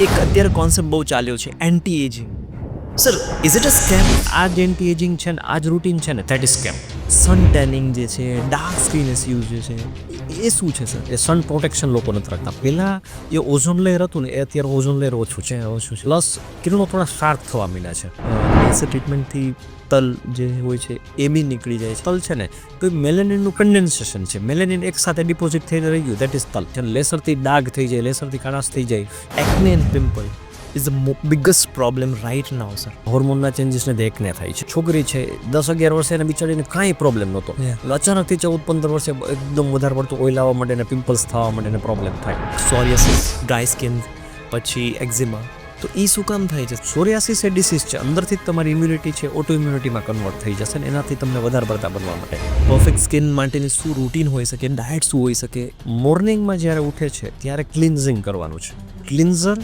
એક અત્યારે કોન્સેપ્ટ બહુ ચાલ્યો છે anti ageing. Sir is it a scam? આ જ એન્ટી એજિંગ છે ને આ જ રૂટીન છે ને that is scam. Sun tanning જે છે, ડાર્ક સ્કિન યુઝ જે છે, એ શું છે સર? એ સન પ્રોટેક્શન લોકો નથી રાખતા. પહેલાં એ ઓઝોન લેયર હતું ને એ અત્યારે ઓઝોન લેયર ઓછું છે. પ્લસ કિરણો થોડા શાર્પ થવા માંડ્યા છે. લેસર ટ્રીટમેન્ટથી તલ જે હોય છે એ બી નીકળી જાય છે. તલ છે ને તો એ મેલેનિનનું કન્ડેન્સેશન છે. મેલેનિન એક સાથે ડિપોઝિટ થઈને રહી ગયું દેટ ઇઝ તલ. લેસરથી ડાઘ થઈ જાય, લેસરથી કાળાશ થઈ જાય. Acne and pimple is the biggest problem right now sir. હોર્મોનના ચેન્જીસને એકને થાય છે. છોકરી છે 10-11 વર્ષે એને બિચારીને કાંઈ પ્રોબ્લેમ નહોતો. અચાનકથી 14-15 વર્ષે એકદમ વધારે પડતું ઓઇલ આવવા માંડે ને પિમ્પલ્સ થવા માંડે ને પ્રોબ્લેમ થાય. સોરિયાસિસ, ડ્રાય સ્કિન, પછી એક્ઝિમા. તો એ શું કામ થાય છે? સોરિયાસિસ એ ડિસીઝ છે. અંદરથી જ તમારી ઇમ્યુનિટી છે ઓટો ઇમ્યુનિટીમાં કન્વર્ટ થઈ જશે ને એનાથી તમને વધારે પડતા બનવા માટે. પરફેક્ટ સ્કિન માટેની શું રૂટીન હોઈ શકે? ડાયટ શું હોઈ શકે? મોર્નિંગમાં જ્યારે ઉઠે છે ત્યારે ક્લિન્ઝિંગ કરવાનું છે. ક્લિન્ઝર,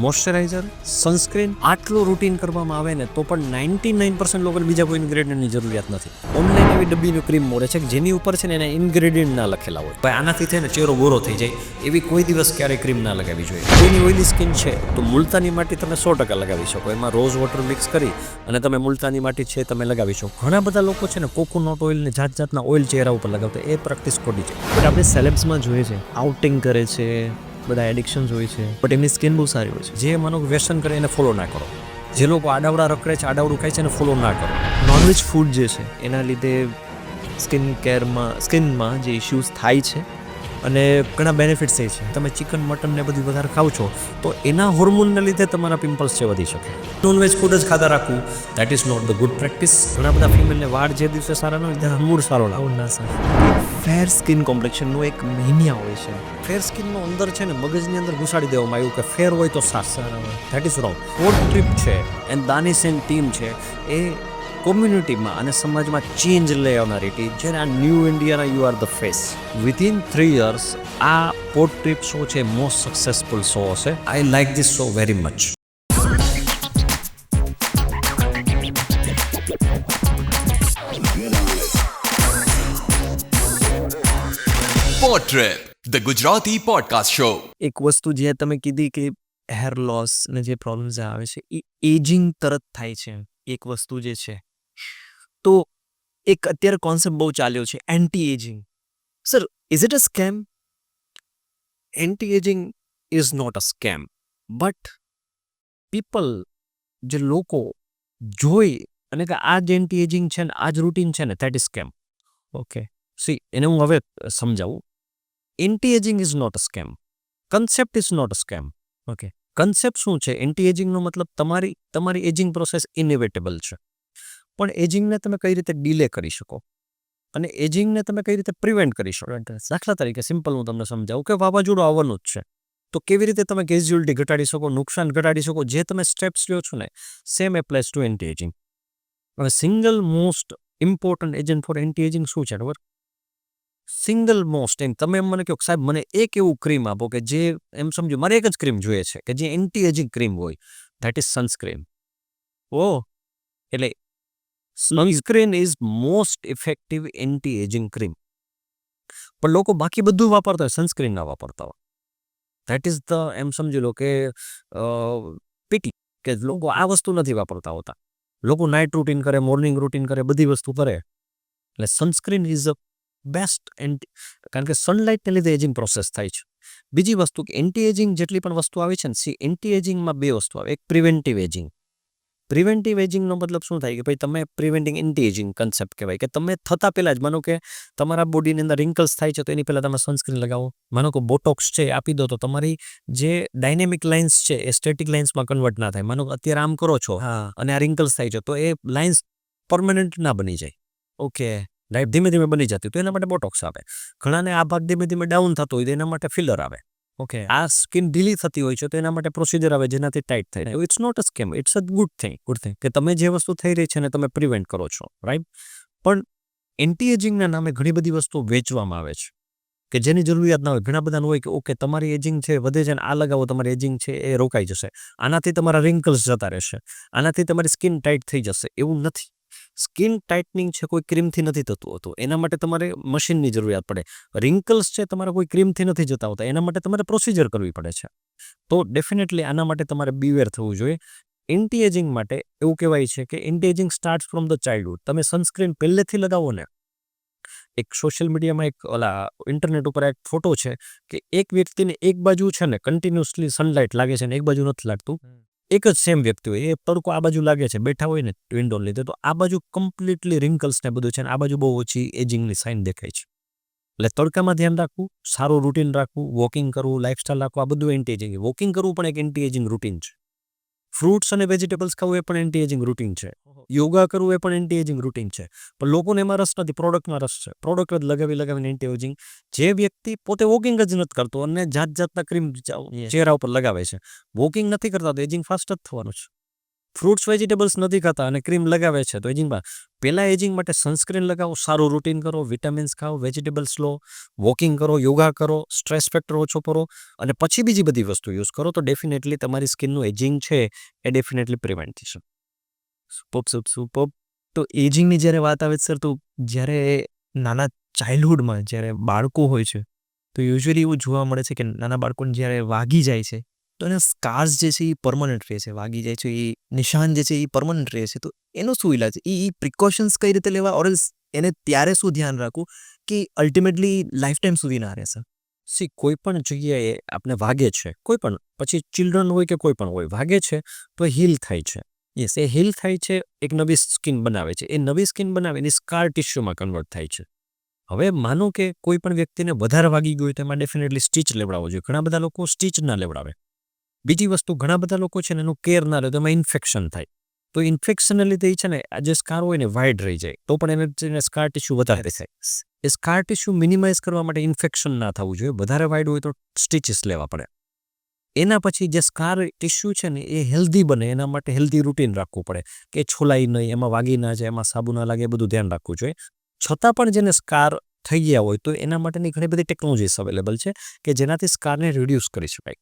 મોઇશ્ચરાઇઝર, સનસ્ક્રીન આટલું રૂટીન કરવામાં આવે ને તો પણ 99% લોકોને બીજા કોઈ ઇન્ગ્રેડિયન્ટની જરૂરિયાત નથી. ઓનલાઈન એવી ડબ્બીનું ક્રીમ મળે છે જેની ઉપર છે ને એના ઇન્ગ્રેડિયન્ટ ના લખેલા હોય. ભાઈ આનાથી થઈને ચહેરો ગોરો થઈ જાય એવી કોઈ દિવસ ક્યારેય ક્રીમ ના લગાવવી જોઈએ. કોઈની ઓઇલી સ્કિન છે તો મુલતાની માટી તમે 100% લગાવી શકો. એમાં રોઝ વોટર મિક્સ કરી અને તમે મુલતાની માટી છે તમે લગાવી શકો. ઘણા બધા લોકો છે ને કોકોનટ ઓઇલને જાતના ઓઇલ ચહેરા ઉપર લગાવતા એ પ્રેક્ટિસ ખોટી છે. બટ આપણે સેલેબ્સમાં જોઈએ છે આઉટિંગ કરે છે, બધા એડિક્શન્સ હોય છે, બટ એમની સ્કિન બહુ સારી હોય છે. જે માનો વ્યસન કરે એને ફોલો ના કરો. જે લોકો આડાવડા રખડે છે, આડાવડું ખાય છે એને ફોલો ના કરો. નોનવેજ ફૂડ જે છે એના લીધે સ્કિનમાં જે ઇશ્યુઝ થાય છે અને ઘણા બેનિફિટ્સ એ છે. તમે ચિકન, મટન ને બધું વધારે ખાવ છો તો એના હોર્મોનને લીધે તમારા પિમ્પલ્સ છે વધી શકે. નોનવેજ ફૂડ જ ખાતા રાખવું that is not the good practice. ઘણા બધા ફિમેલને વાળ જે દિવસે સારા ન હોય ત્યારે મૂળ સારો લાવો ના સર. ફેર સ્કિન કોમ્પ્લેક્શનનું એક મહિનિયા હોય છે. ફેર સ્કિનનો અંદર છે ને મગજની અંદર ઘુસાડી દેવામાં આવ્યું કે ફેર હોય તો સારા હોય. That is wrong. Port trip છે એન્ડ દાનિશ એન્ડ ટીમ છે એ કોમ્યુનિટીમાં અને સમાજમાં ચેન્જ લઈ આવનારી ટીમ છે ને આ ન્યૂ ઇન્ડિયાના you are the face. Within 3 years આ પોર્ટ ટ્રીપ શો છે મોસ્ટ સક્સેસફુલ શો હશે. I like this show very much. Portrait the Gujarati podcast show. એક વસ્તુ જે તમે કીધી કે હેર લોસ ને જે પ્રોબ્લેમ્સ આવે છે એ એજિંગ તરત થાય છે. એક વસ્તુ જે છે તો એક અત્યારે કોન્સેપ્ટ બહુ ચાલ્યો છે anti ageing. Sir is it a scam? Anti ageing is not a scam but people જે લોકો જોઈ અને કે આ જ એન્ટી એજિંગ છે ને આ જ રૂટીન છે ને that is scam. Okay, see એને હું હવે સમજાવું. Anti ageing is not a scam. Concept is not a scam. Okay. Concept શું છે? એન્ટી એજિંગનો મતલબ તમારી એજિંગ પ્રોસેસ ઇનએવિટેબલ છે. પણ એજિંગને તમે કઈ રીતે ડિલે કરી શકો અને એજિંગને તમે કઈ રીતે પ્રિવેન્ટ કરી શકો. દાખલા તરીકે સિમ્પલ હું તમને સમજાવું કે વાવાઝોડું આવવાનું જ છે તો કેવી રીતે તમે કેઝ્યુઅલિટી ઘટાડી શકો, નુકસાન ઘટાડી શકો, જે તમે સ્ટેપ્સ લ્યો છો ને same applies to anti ageing. હવે single most important agent for anti ageing શું છે ખબર? સિંગલ મોસ્ટ તમે એમ મને કહો સાહેબ મને એક એવું ક્રીમ આપો કે જે એમ સમજો મારે એક જ ક્રીમ જોઈએ છે કે જે એન્ટી એજિંગ ક્રીમ હોય ધેટ ઇઝ સનસ્ક્રીન. ઓ એટલે sunscreen is most effective anti ageing cream. પણ લોકો બાકી બધું વાપરતા હોય, સનસ્ક્રીન ના વાપરતા હોય. ધેટ ઇઝ ધ એમ સમજી લો કે પીટી કે લોકો આ વસ્તુ નથી વાપરતા હોતા. લોકો નાઇટ રૂટીન કરે, મોર્નિંગ રૂટીન કરે, બધી વસ્તુ કરે. એટલે સનસ્ક્રીન ઇઝ અ બેસ્ટ કારણ કે સનલાઇટને લીધે એજિંગ પ્રોસેસ થાય છે. બીજી વસ્તુ કે એન્ટી એજિંગ જેટલી પણ વસ્તુ આવી છે ને સી એન્ટી એજિંગમાં 2 વસ્તુ આવે. એક પ્રિવેન્ટિવ એજિંગ. પ્રિવેન્ટિવ એજિંગનો મતલબ શું થાય કે ભાઈ તમે પ્રિવેન્ટિંગ એન્ટી એજિંગ કન્સેપ્ટ કહેવાય કે તમે થતાં પહેલાં જ માનો કે તમારા બોડીની અંદર રિંકલ્સ થાય છે તો એની પહેલાં તમે સનસ્ક્રીન લગાવો. માનો કે બોટોક્સ છે આપી દો તો તમારી જે ડાયનેમિક લાઇન્સ છે એ સ્ટેટિક લાઇન્સમાં કન્વર્ટ ના થાય. માનો કે અત્યારે આમ કરો છો અને આ રિંકલ્સ થાય છે તો એ લાઇન્સ પરમનન્ટ ના બની જાય. ઓકે. લાઈફ ધીમે ધીમે બની જતી તો એના માટે બોટોક્સ આવે. ઘણાને આ ભાગ ધીમે ધીમે ડાઉન થતો હોય તો એના માટે ફિલર આવે. ઓકે. આ સ્કિન ઢીલી થતી હોય છે તો એના માટે પ્રોસિજર આવે જેનાથી ટાઈટ થાય. It's not a scam, it's a good thing કે તમે જે વસ્તુ થઈ રહી છે ને તમે પ્રિવેન્ટ કરો છો, રાઈટ? પણ એન્ટી એજિંગના નામે ઘણી બધી વસ્તુઓ વેચવામાં આવે છે કે જેની જરૂરિયાત ના હોય. ઘણા બધાનું હોય કે ઓકે તમારી એજિંગ છે વધે છે ને આ લગાવો તમારી એજિંગ છે એ રોકાઈ જશે, આનાથી તમારા રિંકલ્સ જતા રહેશે, આનાથી તમારી સ્કિન ટાઈટ થઈ જશે. એવું નથી. સ્કિન ટાઇટનિંગ છે કોઈ ક્રીમથી નથી થતું હોતું, એના માટે તમારે મશીનની જરૂરિયાત પડે. રિંકલ્સ છે તમારા કોઈ ક્રીમથી નથી જતા હોતા, એના માટે તમારે પ્રોસિજર કરવી પડે છે. તો ડેફિનેટલી આના માટે તમારે બીવેર થવું જોઈએ. એન્ટી એજિંગ માટે એવું કહેવાય છે કે anti ageing start from the childhood. તમે સનસ્ક્રીન પહેલેથી લગાવો ને, એક સોશિયલ મીડિયામાં એક ઇન્ટરનેટ ઉપર એક ફોટો છે કે એક વ્યક્તિને એક બાજુ છે ને કન્ટિન્યુઅસલી સનલાઇટ લાગે છે ને એક બાજુ નથી લાગતું. એક જ સેમ વ્યક્તિ હોય, એ તડકો આ બાજુ લાગે છે, બેઠા હોય ને વિન્ડો લીધે, તો આ બાજુ કમ્પ્લીટલી રિંકલ્સ ને બધું છે ને આ બાજુ બહુ ઓછી એજિંગની સાઇન દેખાય છે. એટલે તડકામાં ધ્યાન રાખવું, સારું રૂટીન રાખવું, વોકિંગ કરવું, લાઇફસ્ટાઇલ રાખવું, આ બધું એન્ટી એજિંગ. વોકિંગ કરવું પણ એક એન્ટી એજિંગ રૂટીન છે. ફ્રૂટ્સ અને વેજીટેબલ્સ ખાવું એ પણ એન્ટી એજિંગ રૂટીન છે. યોગા કરવું એ પણ એન્ટી એજિંગ રૂટીન છે. પણ લોકોને એમાં રસ નથી, પ્રોડક્ટમાં રસ છે. પ્રોડક્ટ જ લગાવીને એન્ટી એજિંગ. જે વ્યક્તિ પોતે વોકિંગ જ નથી કરતો અને જાતના ક્રીમ ચહેરા ઉપર લગાવે છે, વોકિંગ નથી કરતા, તો એજિંગ ફાસ્ટ જ થવાનું છે. ફ્રૂટ્સ વેજીટેબલ્સ નથી ખાતા અને ક્રીમ લગાવે છે તો એજિંગમાં. પહેલાં એજિંગ માટે સનસ્ક્રીન લગાવો, સારું રૂટીન કરો, વિટામિન્સ ખાઓ, વેજીટેબલ્સ લો, વોકિંગ કરો, યોગા કરો, સ્ટ્રેસ ફેક્ટર ઓછો કરો અને પછી બીજી બધી વસ્તુ યુઝ કરો, તો ડેફિનેટલી તમારી સ્કિનનું એજિંગ છે એ ડેફિનેટલી પ્રિવેન્ટ થશે. સુપર. તો એજિંગની જ્યારે વાત આવે સર, તો જ્યારે નાના ચાઇલ્ડહુડમાં જ્યારે બાળકો હોય છે તો યુઝ્યુઅલી એવું જોવા મળે છે કે નાના બાળકોને જ્યારે વાગી જાય છે તો એના સ્કાર્સ જે છે એ પરમનન્ટ રહે છે, વાગી જાય છે એ નિશાન જે છે એ પરમનન્ટ રહે છે. તો એનો શું ઇલાજ? એ પ્રિકોશન્સ કઈ રીતે લેવા, ઓર એને ત્યારે શું ધ્યાન રાખવું કે અલ્ટિમેટલી લાઈફ ટાઈમ સુધી ના રહે સર? કોઈ પણ જગ્યાએ આપણે વાગે છે, કોઈ પણ, પછી ચિલ્ડ્રન હોય કે કોઈ પણ હોય, વાગે છે તો હીલ થાય છે. યસ, એ હીલ થાય છે, એક નવી સ્કિન બનાવે છે. એ નવી સ્કિન બનાવે એની સ્કાર ટિશ્યુમાં કન્વર્ટ થાય છે. હવે માનો કે કોઈ પણ વ્યક્તિને વધારે વાગી ગયું હોય તો એમાં ડેફિનેટલી સ્ટીચ લેવડાવવો જોઈએ. ઘણા બધા લોકો સ્ટીચ ના લેવડાવે. બીજી વસ્તુ, ઘણા બધા લોકો છે ને એનું કેર ના લે તો એમાં ઇન્ફેક્શન થાય. તો ઇન્ફેક્શનને લીધે છે ને આ જે સ્કાર હોય ને વાઇડ રહી જાય, તો પણ એને સ્કાર ટિશ્યુ વધારે થાય. એ સ્કાર ટિશ્યુ મિનિમાઇઝ કરવા માટે ઇન્ફેક્શન ના થવું જોઈએ. વધારે વાઇડ હોય તો સ્ટીચીસ લેવા પડે. એના પછી જે સ્કાર ટિશ્યુ છે ને એ હેલ્ધી બને, એના માટે હેલ્ધી રૂટીન રાખવું પડે કે છોલાય નહીં, એમાં વાગી ના જાય, એમાં સાબુ ના લાગે, એ બધું ધ્યાન રાખવું જોઈએ. છતાં પણ જેને સ્કાર થઈ ગયા હોય તો એના માટેની ઘણી બધી ટેકનોલોજીસ અવેલેબલ છે કે જેનાથી સ્કારને રિડ્યુસ કરી શકાય.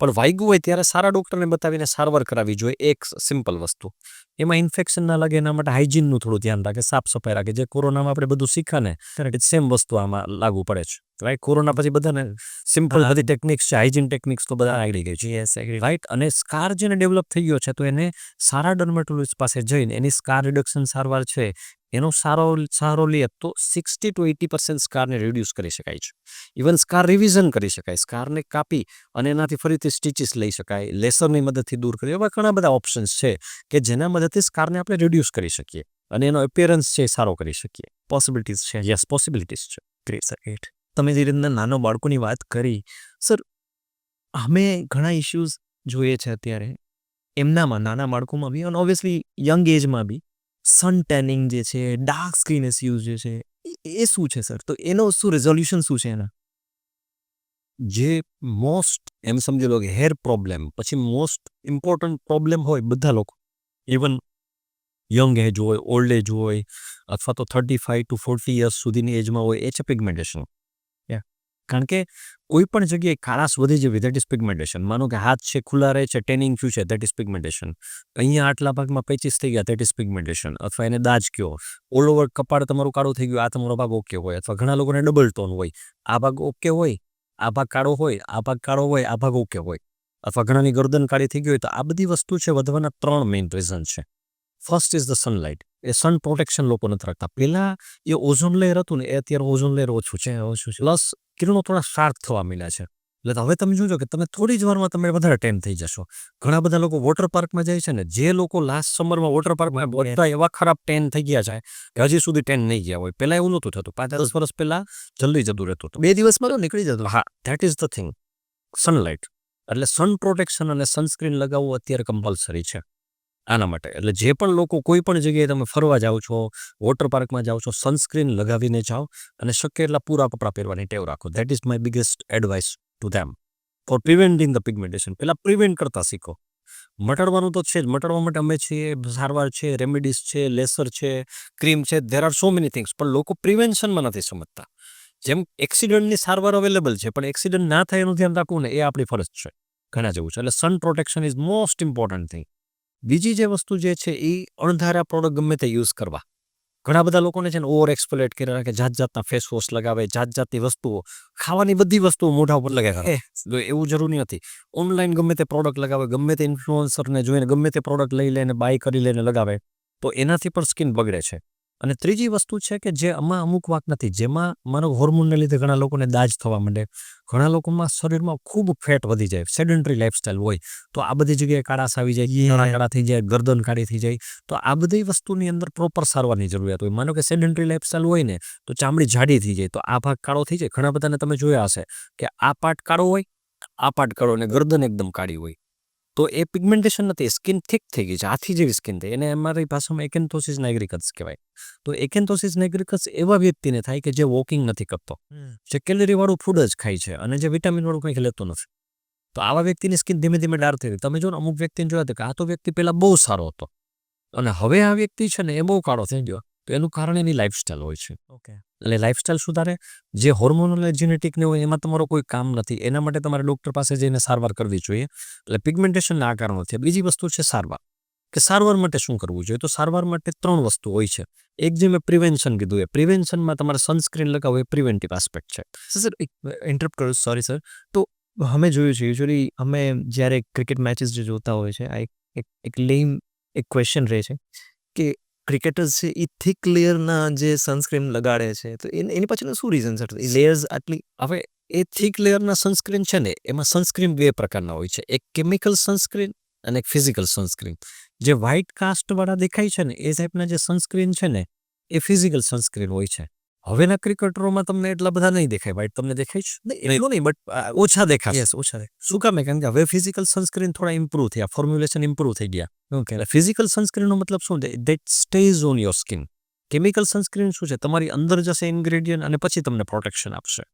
પણ વાગ્યું હોય ત્યારે સારા ડૉક્ટરને બતાવીને સારવાર કરાવવી જોઈએ. એક સિમ્પલ વસ્તુ, એમાં ઇન્ફેક્શન ના લાગે એના માટે હાઇજીનનું થોડું ધ્યાન રાખે, સાફ સફાઈ રાખે. જે કોરોનામાં આપણે બધું શીખ્યા ને એ સેમ વસ્તુ આમાં લાગુ પડે છે. રાઈટ, કોરોના પછી બધાને સિમ્પલ બધી ટેકનિક્સ છે, હાઇજીન ટેકનિક્સ તો બધા આવડી ગઈ છે. Yes, right. અને સ્કાર જેને ડેવલપ થઈ ગયો છે તો એને સારા ડર્મેટોલોજીસ્ટ પાસે જઈને એની સ્કાર રિડક્શન સારવાર છે એનો સહારો લે તો 60 to 80% સ્કારને રિડ્યુસ કરી શકાય છે. ઇવન સ્કાર રિવિઝન કરી શકાય, સ્કારને કાપી અને એનાથી ફરીથી સ્ટીચીસ લઈ શકાય, લેસરની મદદથી દૂર કરી. એવા ઘણા બધા ઓપ્શન્સ છે કે જેના મદદથી સ્કારને આપણે રિડ્યુસ કરી શકીએ અને એનો અપિયરન્સ છે સારો કરી શકીએ. પોસિબિલિટીઝ છે. યસ, પોસિબિલિટીઝ છે. Great sir, great. તમે જે રીતના નાનો બાળકોની વાત કરી સર, અમે ઘણા ઇશ્યુઝ જોઈએ છે અત્યારે એમનામાં, નાના બાળકોમાં બી અને ઓબ્વિયસલી યંગ એજમાં બી સન ટેનિંગ જે છે, ડાર્ક સ્કિન ઇસ્યુઝ જે છે, એ શું છે સર? તો એનો શું રિઝોલ્યુશન શું છે એના? જે મોસ્ટ એમ સમજી લો કે હેર પ્રોબ્લેમ, પછી મોસ્ટ ઇમ્પોર્ટન્ટ પ્રોબ્લેમ હોય બધા લોકો, ઇવન યંગ એજ હોય, ઓલ્ડ એજ હોય, અથવા તો 35 to 40 યર્સ સુધીની એજમાં હોય, એ છે પિગમેન્ટેશન. કારણ કે કોઈ પણ જગ્યાએ ખારાશ વધી જવી, દેટ ઇઝ પિગમેન્ટેશન. માનો કે હાથ છે ખુલ્લા રહે છે, ટેનિંગ થયું છે, દેટ ઇઝ પિગમેન્ટેશન. અહીંયા આટલા ભાગમાં પેચીસ થઈ ગયા, દેટ ઇઝ પિગમેન્ટેશન. અથવા એને દાજ કયો, ઓલ ઓવર કપાળ તમારું કાળું થઈ ગયું, આ તમારો ભાગ ઓકે હોય. અથવા ઘણા લોકોને ડબલ ટોન હોય, આ ભાગ ઓકે હોય, આ ભાગ કાળો હોય, આ ભાગ કાળો હોય, આ ભાગ ઓકે હોય. અથવા ઘણાની ગરદન કાળી થઈ ગઈ હોય. તો આ બધી વસ્તુ છે વધવાના 3 મેઇન રીઝન છે. First is the sunlight. એ સન પ્રોટેક્શન લોકો નથી રાખતા. પહેલાં એ ઓઝોન લેયર હતું ને, એ અત્યારે ઓઝોન લેયર ઓછું છે. પ્લસ કિરણો થોડા શાર્પ થવા માંડ્યા છે. એટલે હવે તમે જોજો કે તમે થોડી જ વારમાં તમે વધારે ટેન થઈ જશો. ઘણા બધા લોકો વોટર પાર્કમાં જાય છે ને, જે લોકો લાસ્ટ સમરમાં વોટર પાર્કમાં બધા એવા ખરાબ ટેન થઈ ગયા છે કે હજી સુધી ટેન નહીં ગયા હોય. પહેલાં એવું નહોતું થતું. 5-10 વર્ષ પહેલાં જલ્દી જતું રહેતું હતું. 2 દિવસમાં તો નીકળી જતો. હા, that is the thing. Sunlight એટલે સન પ્રોટેક્શન અને સનસ્ક્રીન લગાવવું અત્યારે કમ્પલસરી છે આના માટે. એટલે જે પણ લોકો કોઈ પણ જગ્યાએ તમે ફરવા જાઓ છો, વોટર પાર્કમાં જાઓ છો, સનસ્ક્રીન લગાવીને જાઓ અને શક્ય એટલા પૂરા કપડાં પહેરવાની ટેવ રાખો. That is my biggest advice to them four preventing the pigmentation. પહેલાં પ્રિવેન્ટ કરતા શીખો. મટાડવાનું તો છે જ, મટાડવા માટે અમે છીએ, સારવાર છે, રેમેડીઝ છે, લેસર છે, ક્રીમ છે, there are so many things. પણ લોકો પ્રિવેન્શનમાં નથી સમજતા. જેમ એક્સિડન્ટની સારવાર અવેલેબલ છે, પણ એક્સિડન્ટ ના થાય એનું ધ્યાન રાખવું ને એ આપણી ફરજ છે. ઘણા જેવું છે. એટલે sun protection is most important thing. બીજી જે વસ્તુ જે છે એ અણધાર્યા પ્રોડક્ટ ગમે તે યુઝ કરવા. ઘણા બધા લોકોને છે ને ઓવર એક્સપ્લોઇટ કરી રાખે, જાત જાતના ફેસ વોશ લગાવે, જાત જાતની વસ્તુઓ, ખાવાની બધી વસ્તુઓ મોઢા ઉપર લગાવે. તો એવું જરૂરી નથી. ઓનલાઈન ગમે તે પ્રોડક્ટ લગાવે, ગમે તે ઇન્ફ્લુઅન્સરને જોઈને ગમે તે પ્રોડક્ટ લઈ લઈને બાય કરી લઈને લગાવે, તો એનાથી પણ સ્કિન બગડે છે. અને ત્રીજી વસ્તુ છે કે જે આમાં અમુક વાત નથી, જેમાં માનો હોર્મોનને લીધે ઘણા લોકોને દાજ થવા માંડે, ઘણા લોકોમાં શરીરમાં ખૂબ ફેટ વધી જાય, સેડન્ટરી લાઇફસ્ટાઇલ હોય, તો આ બધી જગ્યાએ કાળાશ આવી જાય, કાળા થઈ જાય, ગરદન કાળી થઈ જાય. તો આ બધી વસ્તુની અંદર પ્રોપર સારવારની જરૂરિયાત હોય. માનો કે સેડન્ટરી લાઇફસ્ટાઇલ હોય ને, તો ચામડી જાડી થઈ જાય, તો આ ભાગ કાળો થઈ જાય. ઘણા બધાને તમે જોયા હશે કે આ પાર્ટ કાળો હોય, આ પાર્ટ કાળો, અને ગરદન એકદમ કાળી હોય. તો એ પિગમેન્ટેશન નથી, સ્કિન થીક થઈ ગઈ છે, હાથી જેવી સ્કિન થઈ. એને અમારી ભાષામાં એકેન્થોસિસ નાઇગ્રિકન્સ કહેવાય. તો એકેન્થોસિસ નાઇગ્રિકન્સ એવા વ્યક્તિને થાય કે જે વોકિંગ નથી કરતો, જે કેલરી વાળું ફૂડ જ ખાય છે અને જે વિટામિન વાળું કંઈક લેતો નથી. તો આવા વ્યક્તિની સ્કિન ધીમે ધીમે ડાર્ક થઈ ગઈ. તમે જો ને અમુક વ્યક્તિને જોયા હતા કે આ તો વ્યક્તિ પહેલા બહુ સારો હતો અને હવે આ વ્યક્તિ છે ને એ બહુ કાળો થઈ ગયો. તો એનું કારણ એની લાઇફસ્ટાઇલ હોય છે. ઓકે. એટલે લાઇફસ્ટાઇલ સુધારે, જે હોર્મોનલ જેનેટિક ને હોય એમાં તમારો કોઈ કામ નથી. એના માટે તમારે ડૉક્ટર પાસે જઈને સારવાર કરવી જોઈએ. એટલે પિગમેન્ટેશનના આ કારણો છે. બીજી વસ્તુ છે સારવાર, કે સારવાર માટે શું કરવું જોઈએ. તો સારવાર માટે 3 વસ્તુ હોય છે. એક જે મેં પ્રિવેન્શન કીધું, એ પ્રિવેન્શનમાં તમારે સનસ્ક્રીન લગાવવું એ પ્રિવેન્ટિવ આસ્પેક્ટ છે. સર ઇન્ટરપ્ટ કરું, સોરી સર. તો અમે જોયું છે યુઝ્યુઅલી અમે જ્યારે ક્રિકેટ મેચિસ જે જોતા હોય છે, આ એક લેમ એક ક્વેશ્ચન રહે છે કે ક્રિકેટર્સ છે એ થિક લેયરના જે સનસ્ક્રીન લગાડે છે, તો એની પાછળનું શું રીઝન સર? એ લેયર્સ આટલી હવે એ થીક લેયરના સનસ્ક્રીન છે ને, એમાં સનસ્ક્રીન 2 પ્રકારના હોય છે. એક કેમિકલ સનસ્ક્રીન અને એક ફિઝિકલ સનસ્ક્રીન. જે વ્હાઇટ કાસ્ટવાળા દેખાય છે ને, એ ટાઈપના જે સનસ્ક્રીન છે ને, એ ફિઝિકલ સનસ્ક્રીન હોય છે. હવેના ક્રિકેટરોમાં તમને એટલા બધા નહીં દેખાય. વ્હાઇટ તમને દેખાય છે? એટલું નહીં, બટ ઓછા દેખાશે. યસ, ઓછા છે. શું કામ? કારણ કે હવે ફિઝિકલ સનસ્ક્રીન થોડા ઇમ્પ્રૂવ થયા, ફોર્મ્યુલેશન ઇમ્પ્રૂવ થઈ ગયા. ઓકે. એટલે ફિઝિકલ સનસ્ક્રીનનો મતલબ શું છે? That stays on your skin. Chemical sunscreen શું છે? તમારી અંદર જશે ઇન્ગ્રેડિયન્ટ અને પછી તમને પ્રોટેક્શન આપશે.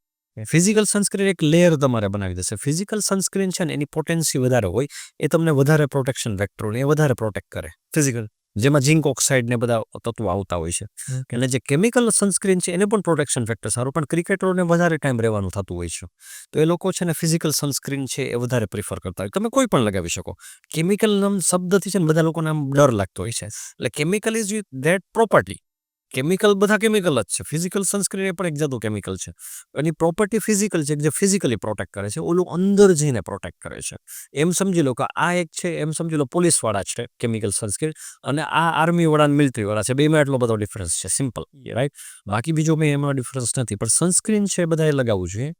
ફિઝિકલ સનસ્ક્રીન એક લેયર તમારે બનાવી દેશે. ફિઝિકલ સનસ્ક્રીન છે ને, એની પોટેન્સી વધારે હોય, એ તમને વધારે પ્રોટેક્શન વેક્ટરોને એ વધારે પ્રોટેક્ટ કરે. ફિઝિકલ. જેમાં ઝિંક ઓક્સાઇડ ને બધા તત્વો આવતા હોય છે. એટલે જે કેમિકલ સનસ્ક્રીન છે એને પણ પ્રોટેક્શન ફેક્ટર સારું, પણ ક્રિકેટરોને વધારે ટાઈમ રહેવાનું થતું હોય છે. તો એ લોકો છે ને ફિઝિકલ સનસ્ક્રીન છે એ વધારે પ્રિફર કરતા હોય. તમે કોઈ પણ લગાવી શકો. કેમિકલ નામ શબ્દથી છે ને બધા લોકોને આમ ડર લાગતો હોય છે. એટલે chemical is that property. Chemical બધા કેમિકલ જ છે. ફિઝિકલ સનસ્ક્રીન એ પણ એક જાતનું કેમિકલ છે. એની પ્રોપર્ટી ફિઝિકલ છે, જે ફિઝિકલી પ્રોટેક્ટ કરે છે, ઓલું અંદર જઈને પ્રોટેક્ટ કરે છે. એમ સમજી લો કે આ એક છે, એમ સમજી લો પોલીસવાળા છે કેમિકલ સનસ્ક્રીન, અને આ આર્મીવાળા અને મિલિટરીવાળા છે. બેમાં એટલો બધો ડિફરન્સ છે, સિમ્પલ, રાઈટ? બાકી બીજો મેં એમાં ડિફરન્સ નથી. પણ સનસ્ક્રીન છે એ બધાએ લગાવવું જોઈએ.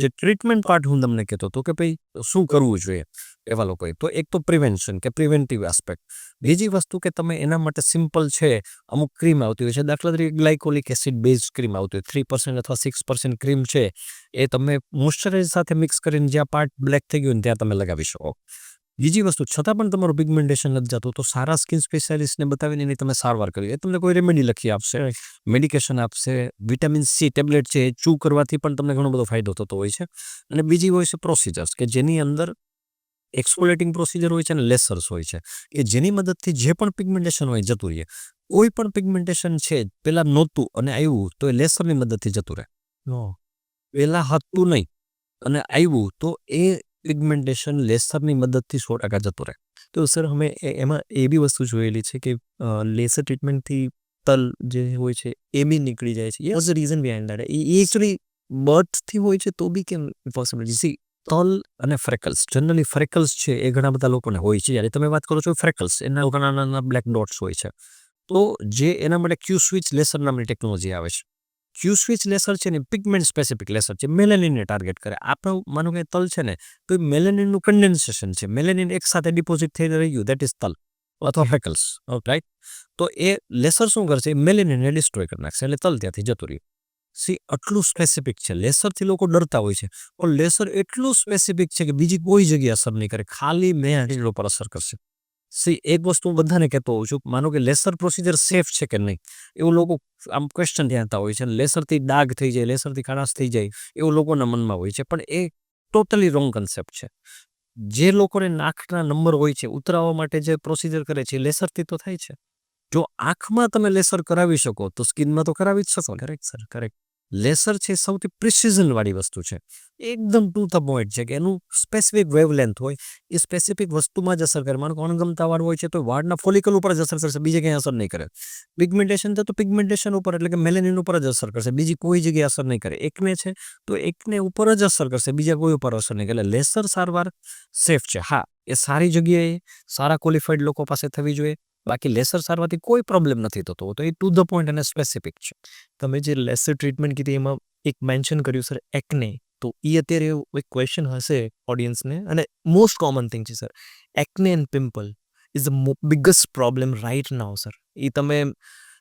જે ટ્રીટમેન્ટ પાર્ટ હું તમને કહેતો હતો કે ભાઈ શું કરવું જોઈએ એવા લોકોએ, તો એક તો પ્રિવેન્શન કે પ્રિવેન્ટિવ આસ્પેક્ટ. બીજી વસ્તુ કે તમે એના માટે સિમ્પલ છે, અમુક ક્રીમ આવતી હોય છે. દાખલા તરીકે ગ્લાયકોલિક એસિડ બેઝ ક્રીમ આવતી હોય, 3% અથવા 6% ક્રીમ છે, એ તમે મોઇશ્ચરાઇઝર સાથે મિક્સ કરીને જ્યાં પાર્ટ બ્લેક થઈ ગયું ને ત્યાં તમે લગાવી શકો. બીજી વસ્તુ, છતાં પણ તમારું પિગમેન્ટેશન નથી જતું, તો સારા સ્કિન સ્પેશિયાલિસ્ટને બતાવીને એની તમે સારવાર કરી. એ તમને કોઈ રેમેડી લખી આપશે, મેડિકેશન આપશે. વિટામિન સી ટેબ્લેટ છે એ ચૂ કરવાથી પણ તમને ઘણો બધો ફાયદો થતો હોય છે. અને બીજી હોય છે પ્રોસિજર્સ, કે જેની અંદર એક્સફોલિએટિંગ પ્રોસિજર હોય છે અને લેસર્સ હોય છે, કે જેની મદદથી જે પણ પિગમેન્ટેશન હોય જતું રહે. કોઈ પણ પિગમેન્ટેશન છે પેલા નહોતું અને આવ્યું તો એ લેસરની મદદથી જતું રહે. પેલા હતું નહીં અને આવ્યું તો એ પિગમેન્ટેશન લેસરની મદદથી 100% જતું રહે. તો સર અમે એમાં એ બી વસ્તુ જોયેલી છે કે લેસર ટ્રીટમેન્ટથી તલ જે હોય છે એ બી નીકળી જાય છે. What's the reason behind that? એ એકચ્યુઅલી બર્થથી હોય છે તો બી કેમ પોસિબિલિટી? સી, તલ અને ફ્રેકલ્સ, જનરલી ફ્રેકલ્સ છે એ ઘણા બધા લોકોને હોય છે. જ્યારે તમે વાત કરો છો ફ્રેકલ્સ, એના ઘણા નાના બ્લેક ડોટ્સ હોય છે. તો જે એના માટે ક્યુ સ્વિચ લેસર નામની ટેકનોલોજી આવે છે. ક્યુ સ્વિચ લેસર છે ને પિગમેન્ટ સ્પેસિફિક લેસર છે, મેલેનિનને ટાર્ગેટ કરે. આપણું માનો કે તલ છે ને, તો એ મેલેનિનનું કન્ડેન્સેશન છે. મેલેનિન એક સાથે ડિપોઝિટ થઈ રહ્યું, દેટ ઇઝ તલ અથવા ફ્રેકલ્સ, રાઈટ? તો એ લેસર શું કરશે? મેલેનિનને ડિસ્ટ્રોય કરી નાખશે, એટલે તલ ત્યાંથી જતું રહ્યું. સી, આટલું સ્પેસિફિક છે. લેસરથી લોકો ડરતા હોય છે, પણ લેસર એટલું સ્પેસિફિક છે કે બીજી કોઈ જગ્યાએ અસર નહીં કરે, ખાલી મેલેનિન પર અસર કરશે. સી, એક વસ્તુ હું બધાને કહેતો હોઉં છું, માનો કે લેસર પ્રોસિજર સેફ છે કે નહીં, એવું લોકો આમ ક્વેશ્ચન ધ્યાનતા હોય છે. લેસરથી ડાઘ થઈ જાય, લેસરથી ખાડાશ થઈ જાય, એવું લોકોના મનમાં હોય છે, પણ એ ટોટલી રોંગ કન્સેપ્ટ છે. જે લોકોને નાકના નંબર હોય છે, ઉતરાવવા માટે જે પ્રોસિજર કરે છે, લેસરથી તો થાય છે. જો આંખમાં તમે લેસર કરાવી શકો તો સ્કિનમાં તો કરાવી જ શકો. Correct sir, correct. લેસર છે એ સૌથી પ્રિસિઝનવાળી વસ્તુ છે, એકદમ ટુ ધ પોઈન્ટ છે કે એનું સ્પેસિફિક વેવલેન્થ હોય, એ સ્પેસિફિક વસ્તુમાં જ અસર કરે. માનો કે અણગમતા વાળ હોય છે તો વાળના ફોલિકલ ઉપર જ અસર કરશે, બીજે ક્યાંય અસર નહીં કરે. પિગમેન્ટેશન છે તો પિગમેન્ટેશન ઉપર એટલે કે મેલેનિન ઉપર જ અસર કરશે, બીજી કોઈ જગ્યાએ અસર નહીં કરે. એકને છે તો એકને ઉપર જ અસર કરશે, બીજા કોઈ ઉપર અસર નહીં કરે. એટલે લેસર સારવાર સેફ છે. હા, એ સારી જગ્યાએ સારા ક્વોલિફાઈડ લોકો પાસે થવી જોઈએ. બાકી લેસર સારવારથી કોઈ પ્રોબ્લેમ નથી થતો, તો એ ટુ ધ પોઈન્ટ અને સ્પેસિફિક છે. તમે જે લેસર ટ્રીટમેન્ટ કીધી એમાં એક મેન્શન કર્યું સર એકને, તો એ અત્યારે એક ક્વેશ્ચન હશે ઓડિયન્સને, અને મોસ્ટ કોમન થિંગ છે sir, acne and pimple is the biggest problem right now sir. એ તમે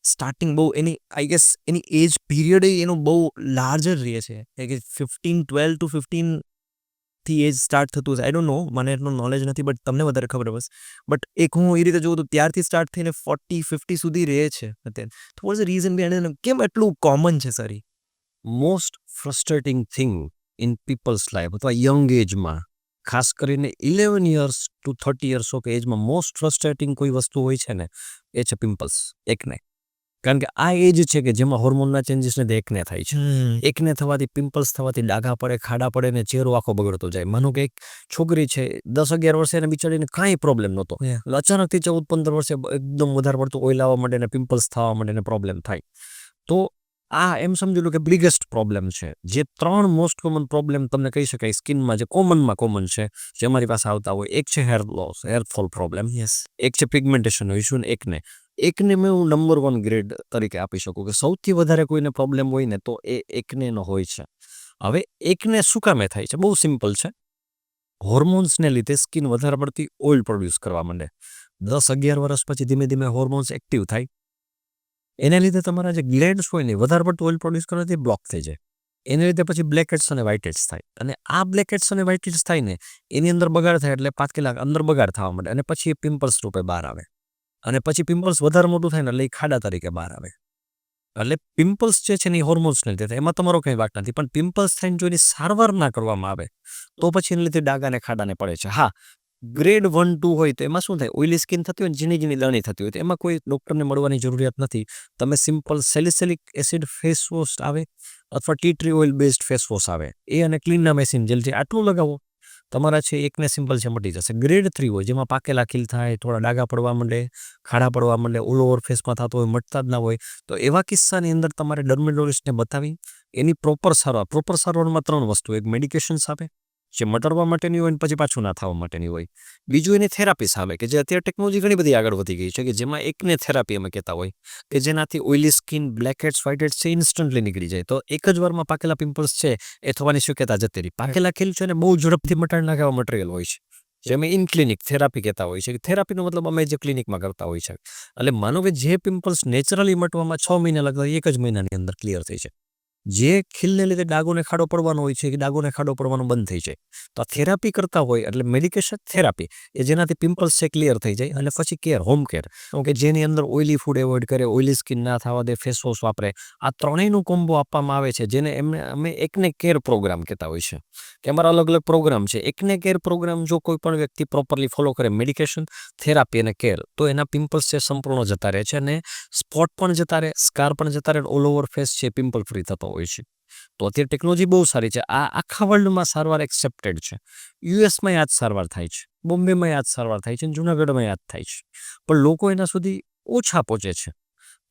સ્ટાર્ટિંગ બહુ એની I guess any age period એનો બહુ લાર્જર રહે છે કે 12 to 15 થી એજ સ્ટાર્ટ થતું હશે. આઈ ડોન્ટ નો, મને એટલું નોલેજ નથી, બટ તમને વધારે ખબર બસ. બટ એક હું એ રીતે જોઉં તો ત્યારથી સ્ટાર્ટ થઈને 40-50 સુધી રહે છે અત્યારે. તો what is the reason behind, કેમ એટલું કોમન છે sir? Most frustrating thing in people's life અથવા યંગ એજમાં, ખાસ કરીને 11 યર્સ ટુ 30 યર્સ ઓફ એજમાં મોસ્ટ ફ્રસ્ટ્રેટિંગ કોઈ વસ્તુ હોય છે ને, એ છે પિમ્પલ્સ, એકને. કારણ કે આ એજ છે કે જેમાં હોર્મોનના ચેન્જીસને એકને થાય છે. એકને થવાથી, પિમ્પલ્સ થવાથી ડાઘા પડે, ખાડા પડે ને ચહેરો આખો બગડતો જાય. માનો કે એક છોકરી છે 10-11 વર્ષે એને બિચારીને કાંઈ પ્રોબ્લેમ નહોતો, અચાનકથી 14-15 વર્ષે એકદમ વધારે પડતું ઓઇલ આવવા માંડે ને પિમ્પલ્સ થવા માંડે ને પ્રોબ્લેમ થાય. તો આ એમ સમજી લો કે બિગેસ્ટ પ્રોબ્લેમ છે. જે 3 મોસ્ટ કોમન પ્રોબ્લેમ તમને કહી શકાય સ્કિનમાં જે કોમનમાં કોમન છે, જે અમારી પાસે આવતા હોય, એક છે હેર લોસ, હેરફોલ પ્રોબ્લેમ, એક છે પિગમેન્ટેશનનો ઇસ્યુ ને એકને મેં હું નંબર 1 ગ્રેડ તરીકે આપી શકું કે સૌથી વધારે કોઈને પ્રોબ્લેમ હોય ને તો એ એકનેનો હોય છે. હવે એકને શું કામે થાય છે? બહુ સિમ્પલ છે. હોર્મોન્સને લીધે સ્કિન વધારે પડતી ઓઇલ પ્રોડ્યુસ કરવા માંડે. 10-11 વર્ષ પછી ધીમે ધીમે હોર્મોન્સ એક્ટિવ થાય, એને લીધે તમારા જે ગ્લેન્ડ્સ હોય ને વધારે પડતું ઓઇલ પ્રોડ્યુસ કરવાથી બ્લોક થઈ જાય. એને લીધે પછી બ્લેક હેડ્સ અને વ્હાઇટ હેડ્સ થાય, અને આ બ્લેક હેડ્સ અને વ્હાઇટ હેડ્સ થાય ને એની અંદર બગાડ થાય એટલે 5 કલાક અંદર બગાડ થવા માંડે, અને પછી એ પિમ્પલ્સ રૂપે બહાર આવે. અને પછી પિમ્પલ્સ વધારે મોટું થાય ને એટલે એ ખાડા તરીકે બહાર આવે. એટલે પિમ્પલ્સ જે છે ને એ હોર્મોન્સને લીધે થાય, એમાં તમારો કંઈ વાત નથી. પણ પિમ્પલ્સ થઈને જો એની સારવાર ના કરવામાં આવે તો પછી એને લીધે ડાઘાને ખાડાને પડે છે. હા, ગ્રેડ 1-2 હોય તો એમાં શું થાય, ઓઇલી સ્કિન થતી હોય, ઝીણી ઝીણી દાણી થતી હોય, તો એમાં કોઈ ડૉક્ટરને મળવાની જરૂરિયાત નથી. તમે simple salicylic acid face wash આવે અથવા T tree oil based face wash આવે, એ અને ક્લીનના મેસિન જેલ છે, આટલું લગાવો, તમારા છે એકને સિમ્પલ છે મટી જશે. ગ્રેડ 3 હોય જેમાં પાકેલા ખીલ થાય, થોડા ડાઘા પડવા માંડે, ખાડા પડવા માંડે, ઓલ ઓવર ફેસમાં થતો હોય, મટતા જ ના હોય, તો એવા કિસ્સાની અંદર તમારે ડર્મેટોલોજિસ્ટને બતાવી એની પ્રોપર સારવારમાં 3 વસ્તુ, એક મેડિકેશન્સ આપે જે મટાડવા માટેની હોય ને પછી પાછું ના થવા માટેની હોય. બીજું એની થેરાપીસ આવે કે જે અત્યારે ટેકનોલોજી ઘણી બધી આગળ વધી ગઈ છે કે જેમાં એકને થેરાપી અમે કહેતા હોય કે જેનાથી oily skin, black heads, white heads છે ઇન્સ્ટન્ટલી નીકળી જાય. તો એક જ વારમાં પાકેલા પિમ્પલ્સ છે એ થવાની શક્યતા જતી રહી. પાકેલા ખીલ છે ને બહુ ઝડપથી મટાડી નાખે એવા મટીરિયલ હોય છે, જે અમે ઇન ક્લિનિક થેરાપી કહેતા હોય છે. થેરાપીનો મતલબ અમે જે ક્લિનિકમાં કરતા હોય છે. એટલે માનો કે જે પિમ્પલ્સ નેચરલી મટવામાં 6 મહિના લાગતા હોય, 1 જ મહિનાની અંદર ક્લિયર થઈ છે. જે ખીલને લીધે ડાઘોને ખાડો પડવાનો હોય છે કે ડાઘોને ખાડો પડવાનો બંધ થઈ જાય. તો આ થેરાપી કરતા હોય એટલે મેડિકેશન થેરાપી એ જેનાથી પિમ્પલ્સ છે ક્લિયર થઈ જાય. અને પછી કેર, હોમ કેર, કે જેની અંદર ઓઇલી ફૂડ એવોઇડ કરે, ઓઇલી સ્કિન ના થવા દે, ફેસ વોશ વાપરે, આ ત્રણેયનું કોમ્બો આપવામાં આવે છે, જેને અમે એકને કેર પ્રોગ્રામ કહેતા હોય છે. કે અમારા અલગ અલગ પ્રોગ્રામ છે. એકને કેર પ્રોગ્રામ જો કોઈ પણ વ્યક્તિ પ્રોપરલી ફોલો કરે, મેડિકેશન, થેરાપી અને કેર, તો એના પિમ્પલ્સ છે સંપૂર્ણ જતા રહે છે, અને સ્પોટ પણ જતા રહે, સ્કાર પણ જતા રહે, ઓલ ઓવર ફેસ છે પિમ્પલ ફ્રી થતો હોય છે. તો અત્યારે ટેકનોલોજી બહુ સારી છે. આ આખા વર્લ્ડમાં સારવાર એક્સેપ્ટેડ છે. યુએસમાં યાદ સારવાર થાય છે, બોમ્બેમાં યાદ સારવાર થાય છે, જૂનાગઢમાં યાદ થાય છે, પણ લોકો એના સુધી ઓછા પહોંચે છે.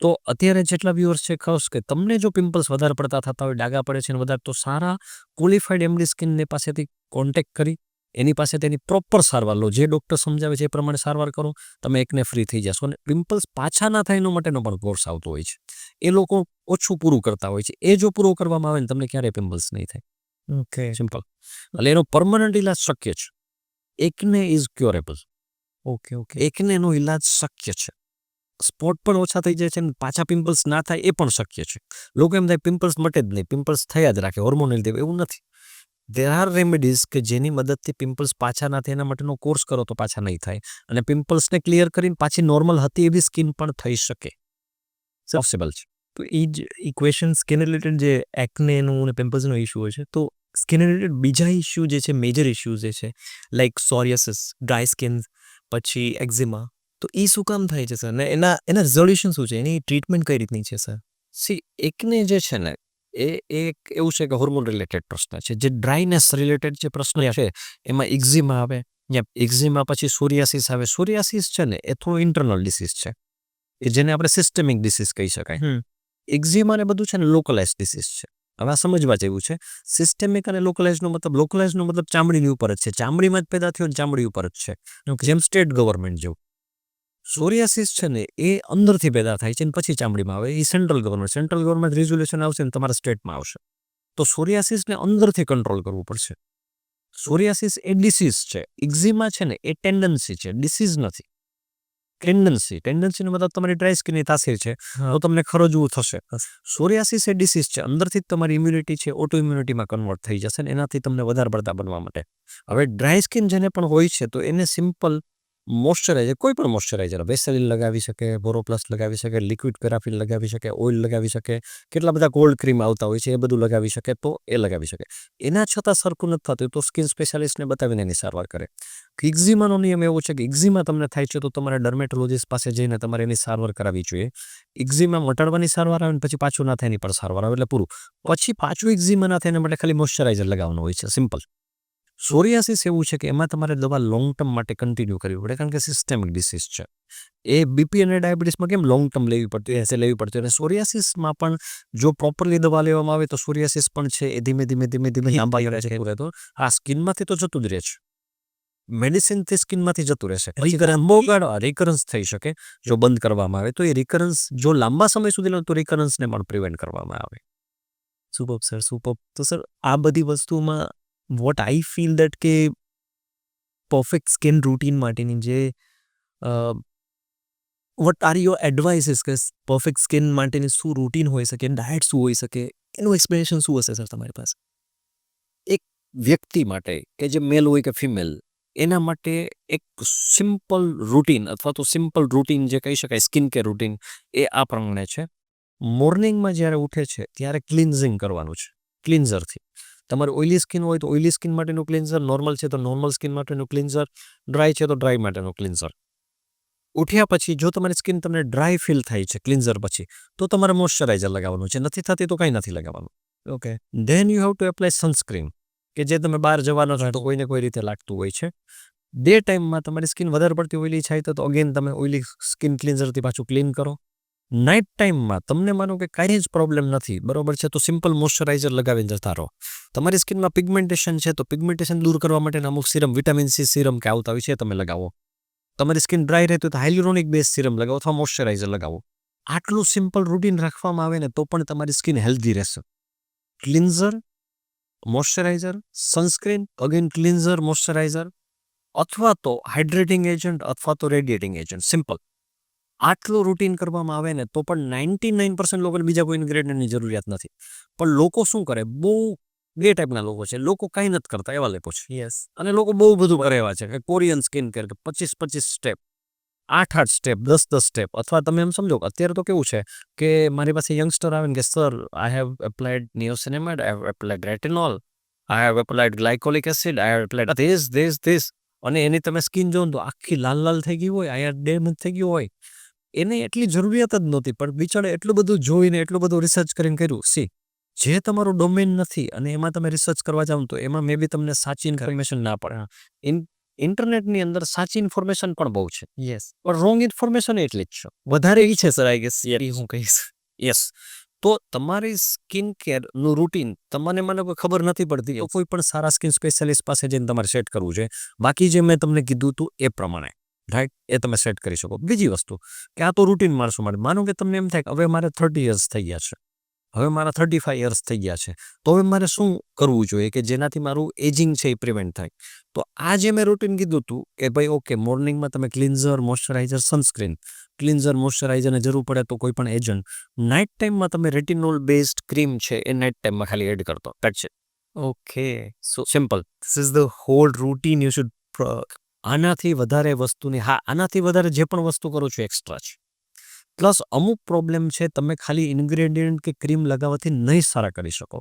તો અત્યારે જેટલા વ્યુઅર્સ છે, ખાસ કે તમને જો પિમ્પલ્સ વધારે પડતા થતા હોય, ડાઘા પડે છે ને વધારે, તો સારા ક્વોલિફાઈડ એમડી સ્કિનને પાસેથી કોન્ટેક્ટ કરી એની પાસે તેની પ્રોપર સારવાર લો. જે ડૉક્ટર સમજાવે છે એ પ્રમાણે સારવાર કરો, તમે એકને ફ્રી થઈ જશો. અને પિમ્પલ્સ પાછા ના થાય એના માટેનો પણ કોર્સ આવતો હોય છે. એ લોકો ઓછું પૂરું કરતા હોય છે. એ જો પૂરું કરવામાં આવે ને તમને ક્યારેય પિમ્પલ્સ નહીં થાય. Okay, simple. એટલે એનો પરમનન્ટ ઇલાજ શક્ય છે. એકને ઇઝ ક્યોરેબલ. Okay, okay. એકને એનો ઇલાજ શક્ય છે. સ્પોટ પણ ઓછા થઈ જાય છે અને પાછા પિમ્પલ્સ ના થાય એ પણ શક્ય છે. લોકો એમ થાય પિમ્પલ્સ મટે જ નહીં, પિમ્પલ્સ થયા જ રાખે, હોર્મોન લીધે, એવું નથી. દેર આર રેમેડીઝ કે જેની મદદથી પિમ્પલ્સ પાછા ના થાય, એના માટેનો કોર્સ કરો તો પાછા નહીં થાય, અને પિમ્પલ્સને ક્લિયર કરીને પાછી નોર્મલ હતી એવી સ્કિન પણ થઈ શકે. પોસિબલ છે. તો એ જ ઇક્વેશન સ્કિન રિલેટેડ જે એકનેનું અને પિમ્પલ્સનો ઇશ્યુ હોય છે, તો સ્કિન રિલેટેડ બીજા ઇશ્યુ જે છે, મેજર ઇશ્યુઝ જે છે, લાઈક સોરિયાસિસ, ડ્રાય સ્કિન, પછી એક્ઝિમા, તો એ શું કામ થાય છે સર? ને એના રિઝોલ્યુશન શું છે? એની ટ્રીટમેન્ટ કઈ રીતની છે સર? એકને જે છે ને એ એક એવું છે કે હોર્મોન રિલેટેડ પ્રશ્ન છે. જે ડ્રાયનેસ રિલેટેડ જે પ્રશ્ન છે એમાં એક્ઝિમા આવે, એક્ઝિમા પછી સોરિયાસિસ આવે. સોરિયાસિસ છે ને એ થોડું ઇન્ટરનલ ડિસીઝ છે કે જેને આપણે સિસ્ટેમિક ડિસીઝ કહી શકાય. એક્ઝિમા ને બધું છે ને લોકલાઇઝ ડિસીઝ છે. હવે આ સમજવા જેવું છે. સિસ્ટેમિક અને લોકલાઇઝનો મતલબ ચામડીની ઉપર જ છે. ચામડીમાં જ પેદા થયો ને ચામડી ઉપર જ છે. જેમ સ્ટેટ ગવર્મેન્ટ જેવું. સોરિયાસિસ છે ને એ અંદરથી પેદા થાય છે ને પછી ચામડીમાં આવે. એ સેન્ટ્રલ ગવર્મેન્ટ રિઝોલ્યુશન આવશે ને તમારા સ્ટેટમાં આવશે. તો સોરિયાસિસને અંદરથી કંટ્રોલ કરવું પડશે. સોરિયાસિસ એ ડિસીઝ છે. એક્ઝિમા છે ને એ ટેન્ડન્સી છે, ડિસીઝ નથી. ટેન્ડન્સીનો મતલબ તમારી ડ્રાય સ્કિનની તાસીર છે, તો તમને ખરજવું થશે. સોરિયાસિસ એ ડિસીઝ છે. અંદરથી જ તમારી ઇમ્યુનિટી છે ઓટો ઇમ્યુનિટીમાં કન્વર્ટ થઈ જશે ને એનાથી તમને વધારે પડતા બનવા માટે. હવે ડ્રાય સ્કિન જેને પણ હોય છે તો એને સિમ્પલ મોઇશ્ચરાઇઝર, કોઈ પણ મોઇશ્ચરાઇઝર, વેસેલિન લગાવી શકે, બોરોપ્લસ લગાવી શકે, લિક્વિડ પેરાફિન લગાવી શકે, ઓઇલ લગાવી શકે, કેટલા બધા કોલ્ડ ક્રીમ આવતા હોય છે એ બધું લગાવી શકે તો એ લગાવી શકે. એના છતાં સરખું નથી થતું તો સ્કિન સ્પેશિયાલિસ્ટને બતાવીને એની સારવાર કરે. એક્ઝિમાનો નિયમ એવો છે કે એક્ઝિમા તમને થાય છે તો તમારે ડર્મેટોલોજીસ્ટ પાસે જઈને તમારે એની સારવાર કરાવવી જોઈએ. એક્ઝિમા મટાડવાની સારવાર આવે ને પછી પાછું ના થાય એની પણ સારવાર આવે એટલે પૂરું. પછી પાછું એક્ઝિમા ના થાય એના માટે ખાલી મોઇશ્ચરાઇઝર લગાવવાનું હોય છે, સિમ્પલ. સોરિયાસિસ એવું છે કે એમાં તમારે દવા લોંગ ટર્મ માટે કન્ટિન્યુ કરવી પડે કારણ કે સિસ્ટેમિક ડિસીઝ છે. એ બીપી અને ડાયાબિટીસમાં કેમ લોંગ ટર્મ લેવી પડતી અને સોરિયાસિસમાં પણ જો પ્રોપરલી દવા લેવામાં આવે તો સોરિયાસિસ પણ છે એ ધીમે ધીમે લાંબા રહે છે. એવું રહેતો આ સ્કિનમાંથી તો જતું જ રહે છે. મેડિસિનથી સ્કિનમાંથી જતું રહેશે. રિકરન્સ થઈ શકે જો બંધ કરવામાં આવે તો એ રિકરન્સ જો લાંબા સમય સુધી લો તો રિકરન્સને પણ પ્રિવેન્ટ કરવામાં આવે. Super sir, super. તો સર આ બધી વસ્તુમાં વોટ આઈ ફીલ દેટ કે પરફેક્ટ સ્કિન રૂટીન માટેની જે વોટ આર યોર એડવાઇસીસ કે પરફેક્ટ સ્કિન માટેની શું રૂટીન હોઈ શકે, ડાયટ શું હોઈ શકે, એનું એક્સપ્લેનેશન શું હશે સર તમારી પાસે? એક વ્યક્તિ માટે કે જે મેલ હોય કે ફિમેલ એના માટે એક સિમ્પલ રૂટીન અથવા તો સિમ્પલ રૂટીન જે કહી શકાય સ્કિન કેર રૂટીન એ આ પ્રમાણે છે. મોર્નિંગમાં જ્યારે ઉઠે છે ત્યારે ક્લિન્ઝિંગ કરવાનું છે, ક્લિન્ઝરથી. તમારે ઓઇલી સ્કિન હોય તો ઓઇલી સ્કિન માટેનું ક્લિન્ઝર, નોર્મલ છે તો નોર્મલ સ્કિન માટેનું ક્લિન્ઝર, ડ્રાય છે તો ડ્રાય માટેનું ક્લિન્ઝર. ઉઠ્યા પછી જો તમારી સ્કિન તમને ડ્રાય ફીલ થાય છે ક્લિન્ઝર પછી તો તમારે મોઇશ્ચરાઇઝર લગાવવાનું છે, નથી થતી તો કંઈ નથી લગાવવાનું. Okay. Then you have to apply sunscreen કે જે તમે બહાર જવાનો છો તો કોઈને કોઈ રીતે લાગતું હોય છે. ડે ટાઈમમાં તમારી સ્કિન વધારે પડતી ઓઇલી થાય તો અગેન તમે ઓઇલી સ્કિન ક્લિન્ઝરથી પાછું ક્લીન કરો. નાઇટ ટાઈમમાં તમને માનો કે કાંઈ જ પ્રોબ્લેમ નથી, બરોબર છે, તો સિમ્પલ મોઇશ્ચરાઇઝર લગાવીને જતા રહો. તમારી સ્કિનમાં પિગમેન્ટેશન છે તો પિગમેન્ટેશન દૂર કરવા માટેના અમુક સિરમ, વિટામિન સી સિરમ કે આવતા હોય છે તમે લગાવો. તમારી સ્કિન ડ્રાય રહેતી હોય તો હાઇલ્યુરોનિક બેઝ સિરમ લગાવો અથવા મોઇશ્ચરાઇઝર લગાવો. આટલું સિમ્પલ રૂટીન રાખવામાં આવે ને તો પણ તમારી સ્કિન હેલ્ધી રહેશે. Cleanser, moisturiser, sunscreen, again cleanser, moisturiser અથવા તો હાઇડ્રેટિંગ એજન્ટ અથવા તો રેડિએટિંગ એજન્ટ, સિમ્પલ. આટલું રૂટીન કરવામાં આવે ને તો પણ 99% લોકોને બીજા કોઈ ઇન્ગ્રેડિયન્ટની જરૂરિયાત નથી. પણ લોકો શું કરે, બહુ બે ટાઈપના લોકો છે. લોકો કાંઈ નથી કરતા એવા લોકો છે. યસ. અને લોકો બહુ બધું કરે એવા છે કે કોરિયન સ્કિન કેર કે 25 સ્ટેપ, 8 સ્ટેપ, 10 સ્ટેપ. અથવા તમે એમ સમજો અત્યારે તો કેવું છે કે મારી પાસે યંગસ્ટર આવે ને કે sir I have applied niacinamide, I have applied retinol, I have applied glycolic acid, I have applied this. અને એની તમે સ્કિન જોવો તો આખી લાલ થઈ ગઈ હોય, આયા ડેમેજ થઈ ગયું હોય. એને એટલી જરૂરિયાત જ નહોતી પણ બિચારે એટલું બધું જોઈને એટલું બધું રિસર્ચ કરીને કર્યું. જે તમારું ડોમેન નથી અને એમાં તમે રિસર્ચ કરવા જાવ તો એમાં મે બી તમને સાચી ઇન્ફોર્મેશન ના પડે. ઇન્ટરનેટની અંદર સાચી ઇન્ફોર્મેશન પણ બહુ છે, યસ. પણ રોંગ ઇન્ફોર્મેશન એટલી જ છે. વધારે એ છે સર આઈ ગેસ એ હું કહીશ. યસ. તો તમારી સ્કિન કેરનું રૂટીન તમને મને કોઈ ખબર નથી પડતી તો કોઈ પણ સારા સ્કિન સ્પેશિયાલિસ્ટ પાસે જઈને તમારે સેટ કરવું છે. બાકી જે મેં તમને કીધું હતું એ પ્રમાણે, રાઈટ, એ તમે સેટ કરી શકો. બીજી વસ્તુ કે આ તો રૂટીન માણસો માટે. માનો કે તમને એમ થાય કે હવે મારે 30 યર્સ થઈ ગયા છે, હવે મારા 35 યર્સ થઈ ગયા છે, તો હવે મારે શું કરવું જોઈએ કે જેનાથી મારું એજિંગ છે એ પ્રિવેન્ટ થાય. તો આ જે મેં રૂટીન કીધું હતું કે ભાઈ ઓકે, મોર્નિંગમાં તમે ક્લિન્ઝર, મોઇશ્ચરાઇઝર, સનસ્ક્રીન, ક્લિન્ઝર, મોઇશ્ચરાઇઝરની જરૂર પડે તો કોઈ પણ એજન્ટ, નાઇટ ટાઈમમાં તમે રેટિનોલ બેઝડ ક્રીમ છે એ નાઇટ ટાઈમમાં ખાલી એડ કરતો. That's it. Okay. So simple. This is the whole routine you should. આનાથી વધારે વસ્તુની, હા, આનાથી વધારે જે પણ વસ્તુ કરો છો એક્સ્ટ્રા છે. પ્લસ અમુક પ્રોબ્લેમ છે તમે ખાલી ઇન્ગ્રેડિયન્ટ કે ક્રીમ લગાવવાથી નહીં સારા કરી શકો.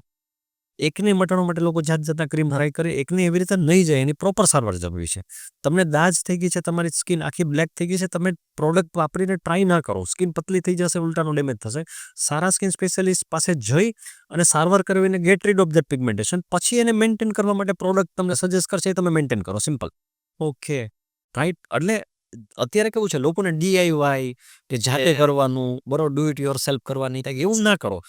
એકને મટાડવા માટે લોકો જાત જાતના ક્રીમ ટ્રાય કરે, એકને એવી રીતે નહીં જાય, એની પ્રોપર સારવાર જરૂરી છે. તમને દાજ થઈ ગઈ છે, તમારી સ્કિન આખી બ્લેક થઈ ગઈ છે, તમે પ્રોડક્ટ વાપરીને ટ્રાય ના કરો, સ્કિન પતલી થઈ જશે, ઉલટાનો ડેમેજ થશે. સારા સ્કિન સ્પેશિયાલિસ્ટ પાસે જઈ અને સારવાર કરવીને get rid of that pigmentation, પછી એને મેન્ટેન કરવા માટે પ્રોડક્ટ તમને સજેસ્ટ કરશે, એ તમે મેન્ટેન કરો, સિમ્પલ. ઓકે. રાઈટ? એટલે અત્યારે કેવું છે, લોકોને DIY કે જાતે કરવાનું, બરોબર, ડુ ઇટ યોર સેલ્ફ કરવાની, એવું ના કરો.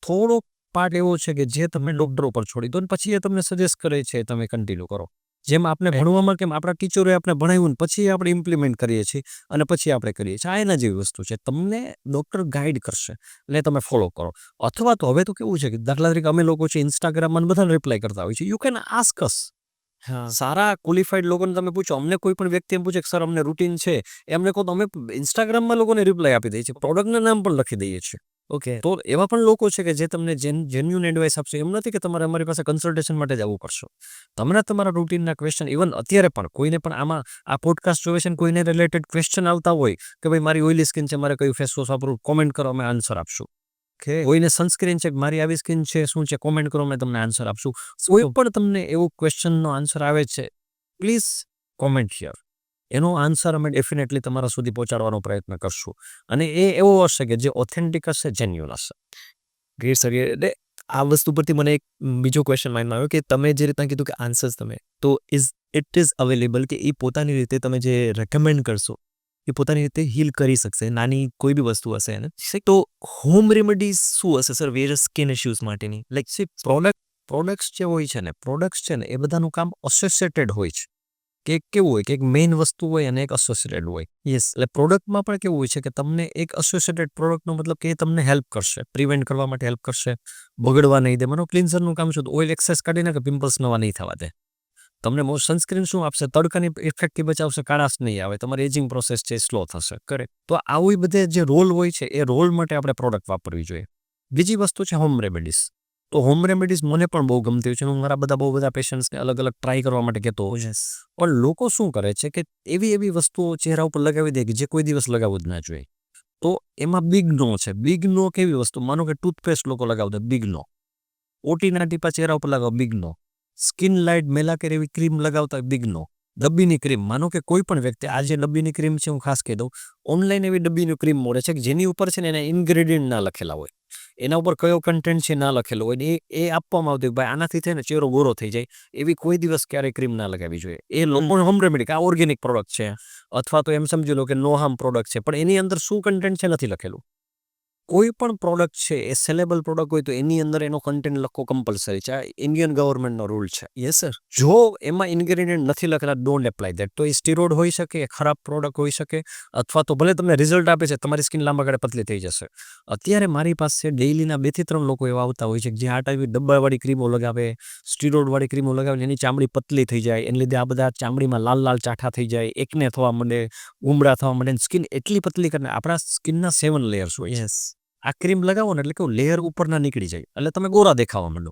થોડો પાર્ટ એવો છે કે જે તમે ડોક્ટર ઉપર છોડી દો, ને પછી એ તમને સજેસ્ટ કરે છે, તમે કન્ટિન્યુ કરો. જેમ આપણે ભણવામાં કેમ આપણા ટીચરોએ આપણે ભણાવ્યું ને પછી આપણે ઇમ્પ્લિમેન્ટ કરીએ છીએ અને પછી આપણે કરીએ છીએ, આ એના જેવી વસ્તુ છે. તમને ડોક્ટર ગાઈડ કરશે એટલે તમે ફોલો કરો. અથવા તો હવે તો કેવું છે કે દાખલા તરીકે અમે લોકો છે ઇન્સ્ટાગ્રામમાં બધાને રિપ્લાય કરતા હોય છે, યુ કેન આસ્ક અસ. હા. સારા ક્વોલિફાઈડ લોકોને તમે પૂછો, અમને કોઈ પણ વ્યક્તિ એમ પૂછે કે સર અમને રૂટીન છે, એમને કહો તો અમે ઇન્સ્ટાગ્રામમાં લોકોને રિપ્લાય આપી દઈએ છીએ, પ્રોડક્ટના નામ પણ લખી દઈએ છીએ. ઓકે. તો એવા પણ લોકો છે કે જે તમને જેન્યુન એડવાઇસ આપશે. એમ નથી કે તમારે અમારી પાસે કન્સલ્ટેશન માટે જ આવવું પડશે. તમને તમારા રૂટીનના ક્વેશ્ચન, ઇવન અત્યારે પણ કોઈને પણ આમાં આ પોડકાસ્ટ જોવે છે ને કોઈને રિલેટેડ ક્વેશ્ચન આવતા હોય કે ભાઈ મારી ઓઇલી સ્કિન છે, મારે કયું ફેસ વોશ વાપરવું, કોમેન્ટ કરો, અમે આન્સર આપશું. કોઈને સનસ્ક્રીન છે, મારી આવી સ્કિન છે, શું છે, કોમેન્ટ કરો, અમે તમને આન્સર આપશું. કોઈ પણ તમને એવું ક્વેશ્ચનનો આન્સર આવે છે, પ્લીઝ કોમેન્ટ હિયર. એનો આન્સર અમે ડેફિનેટલી તમારા સુધી પહોંચાડવાનો પ્રયત્ન કરશું. અને એ એવો હશે કે જે ઓથેન્ટિક હશે, જેન્યુઅલ હશે. Great sir. એટલે આ વસ્તુ પરથી મને એક બીજો ક્વેશ્ચન માઇન્ડમાં આવ્યો કે તમે જે રીતના કીધું કે આન્સર્સ તમે તો ઇટ ઇઝ અવેલેબલ કે એ પોતાની રીતે તમે જે રેકમેન્ડ કરશો એ પોતાની રીતે હીલ કરી શકશે, નાની કોઈ બી વસ્તુ હશે એને. તો હોમ રેમેડીઝ શું હશે સર વેરિયસ સ્કિન ઇશ્યુઝ માટેની? લાઈક સી પ્રોડક્ટ્સ જે હોય છે ને, પ્રોડક્ટ્સ છે ને, એ બધાનું કામ એસોસિએટેડ હોય છે. કે કેવું હોય કે એક મેઇન વસ્તુ હોય અને એક એસોસિએટેડ હોય. યસ. એટલે પ્રોડક્ટમાં પણ કેવું હોય છે કે તમને એક એસોસિએટેડ પ્રોડક્ટનો મતલબ કે એ તમને હેલ્પ કરશે, પ્રિવેન્ટ કરવા માટે હેલ્પ કરશે, બગડવા નહીં દે. માનો ક્લિન્ઝરનું કામ છે, ઓઇલ એક્સેસ કાઢીને કે પિમ્પલ્સ નવા નહીં થવા દે. તમને સનસ્ક્રીન શું આપશે? તડકાની ઇફેક્ટથી બચાવશે, કાળાશ નહીં આવે, તમારી એજિંગ પ્રોસેસ છે સ્લો થશે. કરે તો આવી બધે જે રોલ હોય છે એ રોલ માટે આપણે પ્રોડક્ટ વાપરવી જોઈએ. બીજી વસ્તુ છે હોમ રેમેડીઝ. તો હોમ રેમેડીઝ મને પણ બહુ ગમતી હોય છે. હું મારા બહુ બધા પેશન્ટ્સને અલગ અલગ ટ્રાય કરવા માટે કહેતો હોઉં છું. પણ લોકો શું કરે છે કે એવી વસ્તુઓ ચહેરા ઉપર લગાવી દે કે જે કોઈ દિવસ લગાવવું જ ના જોઈએ. તો એમાં બિગ નો છે. બિગ નો કેવી વસ્તુ? માનો કે ટૂથપેસ્ટ લોકો લગાવતા, બિગ નો. ઓટીના ટીપા ચહેરા ઉપર લગાવો, બિગ નો. સ્કિન લાઇટ મેલાકેર એવી ક્રીમ લગાવતા હોય, બિગ નો. ડબ્બીની ક્રીમ, માનો કે કોઈ પણ વ્યક્તિ, આ જે ડબ્બીની ક્રીમ છે, હું ખાસ કહી દઉં, ઓનલાઈન એવી ડબ્બીની ક્રીમ મળે છે કે જેની ઉપર છે ને એના ઇન્ગ્રેડિયન્ટ ના લખેલા હોય, એના ઉપર કયો કન્ટેન્ટ છે ના લખેલો હોય, એ આપવામાં આવતું ભાઈ આનાથી થઈને ચહેરો ગોરો થઈ જાય, એવી કોઈ દિવસ ક્યારેય ક્રીમ ના લગાવી જોઈએ. એ લોકો હોમ રેમેડી, આ ઓર્ગેનિક પ્રોડક્ટ છે, અથવા તો એમ સમજી લો કે નો હાર્મ પ્રોડક્ટ છે, પણ એની અંદર શું કન્ટેન્ટ છે નથી લખેલું. કોઈ પણ પ્રોડક્ટ છે એ સેલેબલ પ્રોડક્ટ હોય તો એની અંદર એનો કન્ટેન્ટ લખવો કમ્પલસરી છે. આ ઇન્ડિયન ગવર્મેન્ટનો રૂલ છે. Yes sir. જો એમાં ઇન્ગ્રેડિયન્ટ નથી લખેલા, ડોન્ટ એપ્લાય દેટ. તો એ સ્ટીરોઇડ હોઈ શકે, એ ખરાબ પ્રોડક્ટ હોઈ શકે, અથવા તો ભલે તમને રિઝલ્ટ આપે છે, તમારી સ્કિન લાંબા ગાળે પતલી થઈ જશે. અત્યારે મારી પાસે ડેઇલીના 2 થી 3 લોકો એવા આવતા હોય છે કે જે આ ટાઈપની ડબ્બાવાળી ક્રીમો લગાવે, સ્ટીરોઇડવાળી ક્રીમો લગાવે, એની ચામડી પતલી થઈ જાય, એને લીધે આ બધા ચામડીમાં લાલ લાલ ચાઠા થઈ જાય, એકને થવા માંડે, ગુમડા થવા માંડે, સ્કિન એટલી પતલી કરીને આપણા સ્કિનના 7 લેયર્સ હોય. યસ. આ ક્રીમ લગાવો ને એટલે કેવું લેયર ઉપરના નીકળી જાય, એટલે તમે ગોરા દેખાવા માંડો.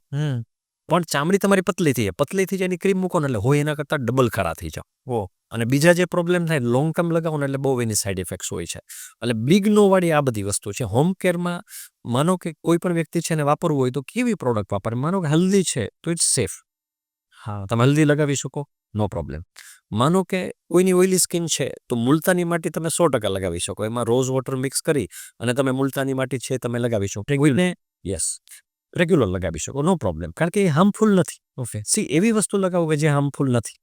પણ ચામડી તમારી પતલી થઈ જાય, પતલી થઈ જાય એની ક્રીમ મૂકો ને એટલે હોય એના કરતાં ડબલ ખરા થઈ જાવ. અને બીજા જે પ્રોબ્લેમ થાય લોંગ ટર્મ લગાવો ને એટલે બહુ એની સાઇડ ઇફેક્ટ્સ હોય છે. એટલે બિગ નો વાળી આ બધી વસ્તુ છે. હોમ કેરમાં માનો કે કોઈ પણ વ્યક્તિ છે ને વાપરવું હોય તો કેવી પ્રોડક્ટ વાપરે? માનો કે હલ્દી છે તો ઇટ્સ સેફ. હા, તમે હલ્દી લગાવી શકો, નો પ્રોબ્લેમ. માનો કે કોઈની ઓઇલી સ્કિન છે તો મુલતાની માટી તમે 100% લગાવી શકો. એમાં રોઝ વોટર મિક્સ કરી અને તમે મુલતાની માટી છે તમે લગાવી શકો. યસ, રેગ્યુલર લગાવી શકો, નો પ્રોબ્લેમ, કારણ કે એ હાર્મફુલ નથી. ઓકે, સી એવી વસ્તુ લગાવો કે જે હાર્મફુલ નથી.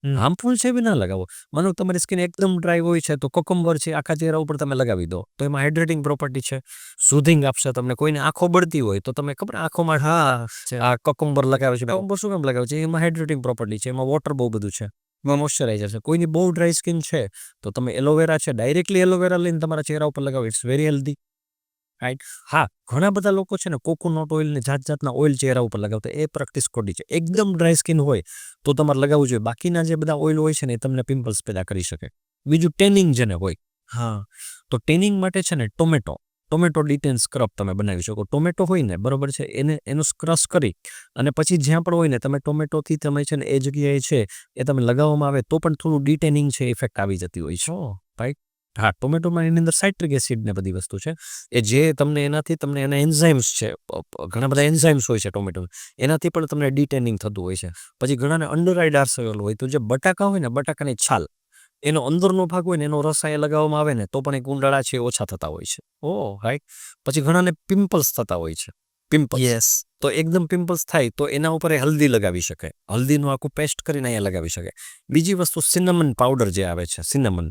હાર્મફુલ છે બી ના લગાવો. માનો તમારી સ્કિન એકદમ ડ્રાય હોય છે તો કોકમ્બર છે આખા ચહેરા ઉપર તમે લગાવી દો, તો એમાં હાઇડ્રેટિંગ પ્રોપર્ટી છે, સુધિંગ આપશે તમને. કોઈને આંખો બળતી હોય તો તમે ખબર આંખોમાં આ કોકમ્બર લગાવે છે. કોકમ્બર શું કામ લગાવે છે? એમાં હાઇડ્રેટિંગ પ્રોપર્ટી છે, એમાં વોટર બહુ બધું છે, એમાં મોઇશ્ચરાઇઝર છે. કોઈની બહુ ડ્રાય સ્કિન છે તો તમે એલોવેરા છે, ડાયરેક્ટલી એલોવેરા લઈને તમારા ચહેરા ઉપર લગાવો, ઇટ્સ વેરી હેલ્ધી. રાઈટ? હા, ઘણા બધા લોકો છે ને કોકોનટ ઓઇલ ને જાત ઓઇલ ચહેરા ઉપર લગાવતા, એ પ્રેક્ટિસ ખોટી છે. એકદમ ડ્રાય સ્કિન હોય તો તમારે લગાવવું જોઈએ. બાકીના જે બધા ઓઇલ હોય છે ને એ તમને પિમ્પલ્સ પેદા કરી શકે. બીજું ટેનિંગ જેને હોય, હા, તો ટેનિંગ માટે છે ને ટોમેટો ડિટેન સ્ક્રબ તમે બનાવી શકો. ટોમેટો હોય ને, બરોબર છે, એનું ક્રશ કરી અને પછી જ્યાં પણ હોય ને તમે ટોમેટોથી તમે છે ને એ જગ્યાએ છે એ તમે લગાવવામાં આવે તો પણ થોડું ડિટેનિંગ છે ઇફેક્ટ આવી જતી હોય છે. રાઈટ? હા, ટોમેટોમાં એની અંદર સાઇટ્રિક એસિડ ને બધી વસ્તુ છે એ જે તમને એનાથી તમને એના એન્ઝાઇમ્સ છે, ઘણા બધા એન્ઝાઇમ્સ હોય છે ટોમેટો, એનાથી પણ તમને ડિટેનિંગ થતું હોય છે. પછી ઘણાને અંડર આઈ ડાર્સેલ હોય, તો જે બટાકા હોય ને, બટાકાની છાલ, એનો અંદરનો ભાગ હોય ને, એનો રસ અહીંયા લગાવવામાં આવે ને તો પણ એ કુંડાળા છે એ ઓછા થતા હોય છે. રાઈટ. પછી ઘણાને પિમ્પલ્સ થતા હોય છે. Pimples yes. તો એકદમ પિમ્પલ્સ થાય તો એના ઉપર એ હલ્દી લગાવી શકે, હલ્દીનું આખું પેસ્ટ કરીને અહીંયા લગાવી શકે. બીજી વસ્તુ સિનેમન પાવડર જે આવે છે, સિનેમન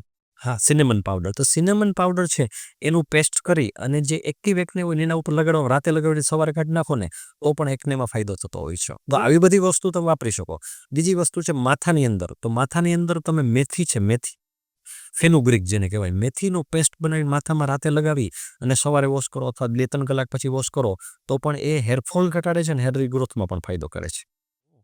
પાવડર. તો સિનેમન પાવડર છે એનું પેસ્ટ કરી અને જે એક્ટિવ એકને હોય એના ઉપર લગાડો, રાતે લગાડીને સવારે કાઢી નાખો ને તો પણ એકનેમાં ફાયદો થતો હોય છે. તો આવી બધી વસ્તુ તમે વાપરી શકો. બીજી વસ્તુ છે માથાની અંદર. તો માથાની અંદર તમે મેથી ફેનુગ્રીક જેને કહેવાય, મેથીનો પેસ્ટ બનાવીને માથામાં રાતે લગાવી અને સવારે વોશ કરો અથવા 2-3 કલાક પછી વોશ કરો તો પણ એ હેરફોલ ઘટાડે છે અને હેર રીગ્રોથમાં પણ ફાયદો કરે છે.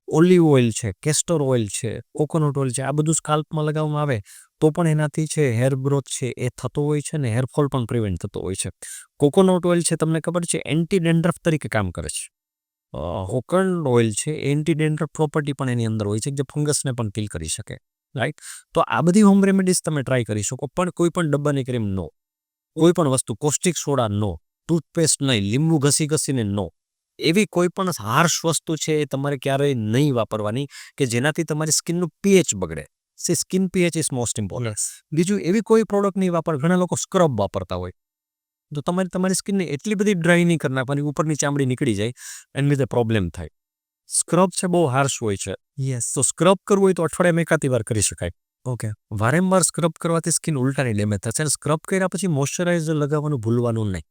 ઓલિવ ઓઇલ છે, કેસ્ટર ઓઇલ છે, કોકોનટ ઓઇલ છે, આ બધું સ્કાલ્પમાં લગાવવામાં આવે તો પણ એનાથી છે હેર ગ્રોથ છે એ થતો હોય છે ને હેરફોલ પણ પ્રિવેન્ટ થતો હોય છે. કોકોનટ ઓઇલ છે, તમને ખબર છે, એન્ટી ડેન્ડ્રફ તરીકે કામ કરે છે. કોકોનટ ઓઇલ છે, એન્ટી ડેન્ડ્રફ પ્રોપર્ટી પણ એની અંદર હોય છે જે ફંગસને પણ કિલ કરી શકે. રાઈટ. તો આ બધી હોમ રેમેડીઝ તમે ટ્રાય કરી શકો, પણ કોઈ પણ ડબ્બાની ક્રીમ નો, કોઈ પણ વસ્તુ કોસ્ટિક સોડા નો, ટૂથપેસ્ટ નહીં, લીંબુ ઘસીને નો. એવી કોઈ પણ હાર્શ વસ્તુ છે એ તમારે ક્યારેય નહીં વાપરવાની કે જેનાથી તમારી સ્કિનનું પીએચ બગડે. Skin pH is most important. બીજું એવી કોઈ પ્રોડક્ટ નહીં વાપર. ઘણા લોકો સ્ક્રબ વાપરતા હોય તો તમારી સ્કિનને એટલી બધી ડ્રાય નહીં કરી નાખવાની, ઉપરની ચામડી નીકળી જાય, એની લીધે પ્રોબ્લેમ થાય. સ્ક્રબ છે બહુ હાર્શ હોય છે. યસ. તો સ્ક્રબ કરવું હોય તો અઠવાડિયામાં એકાદી વાર કરી શકાય. ઓકે. વારંવાર સ્ક્રબ કરવાથી સ્કિન ઉલટાની ડેમેજ થશે અને સ્ક્રબ કર્યા પછી મોઇશ્ચરાઇઝર લગાવવાનું ભૂલવાનું નહીં.